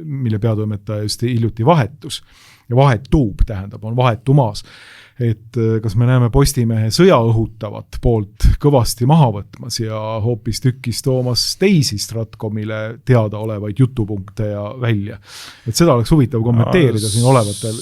mille peatoimetaja just hiljuti vahetus ja vahetub, tähendab, on vahetumaas, et kas me näeme Postimehe sõja õhutavat poolt kõvasti maha võtmas ja hoopis tükis toomas teisi Stratkomile teada olevaid jutupunkte ja välja. Et seda oleks huvitav kommenteerida siin olevatel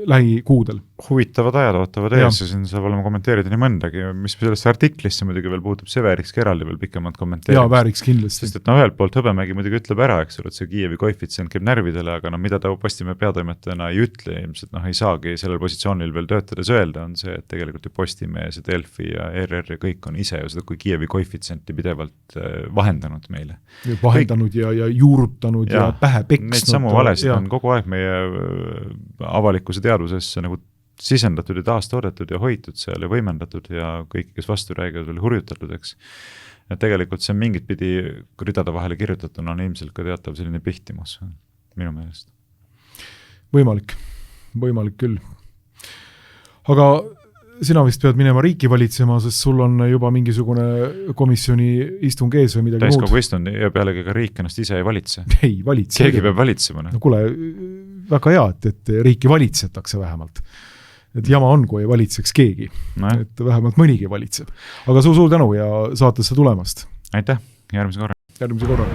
lähikuudel. Huvitavad ajad ootavad ees ja siin saab olema kommenteerida nii mõndagi, mis sellest artiklisse muidugi veel puutub, see vääriks eraldi veel pikemalt kommenteerida. Jaa, vääriks kindlasti. Sest et ühelt poolt Hõbemägi muidugi ütleb ära, eks ole, et see Kiievi koefitsient käib närvidele, aga mida ta Postimehe peatoimetajana ei ütle, ilmselt ei saagi sellel positsioonil veel töötades öelda, on see, et tegelikult ju Postimehe, see Delfi ja ERR ja kõik on ise ju seda kui Kiievi koefitsienti pidevalt vahendanud meile. Vahendanud ja juurutanud ja pähe peksnud. Neid samu valesid on kogu aeg meie avalikkuse teadvusesse nagu sisendatud ja taastoodetud ja hoitud seal ja võimendatud ja kõik, kes vastu räägivad, veel hurjutatud, eks. Et tegelikult see mingit pidi ridade vahele kirjutatuna on ilmselt ka teatav selline pihtimus minu meelest. Võimalik küll. Aga sina vist pead minema riiki valitsema, sest sul on juba mingisugune komisjoni istung ees või midagi muud. Täiskogu istung ja pealegi ka riik ennast ise ei valitse. Ei valitse. Keegi peab valitsema. No kuule, väga hea, et riiki valitsetakse vähemalt. Et jama on, kui ei valitseks keegi. No. Et vähemalt mõnigi valitseb. Aga suur tänu ja saatesse tulemast. Aitäh, järgmise korra.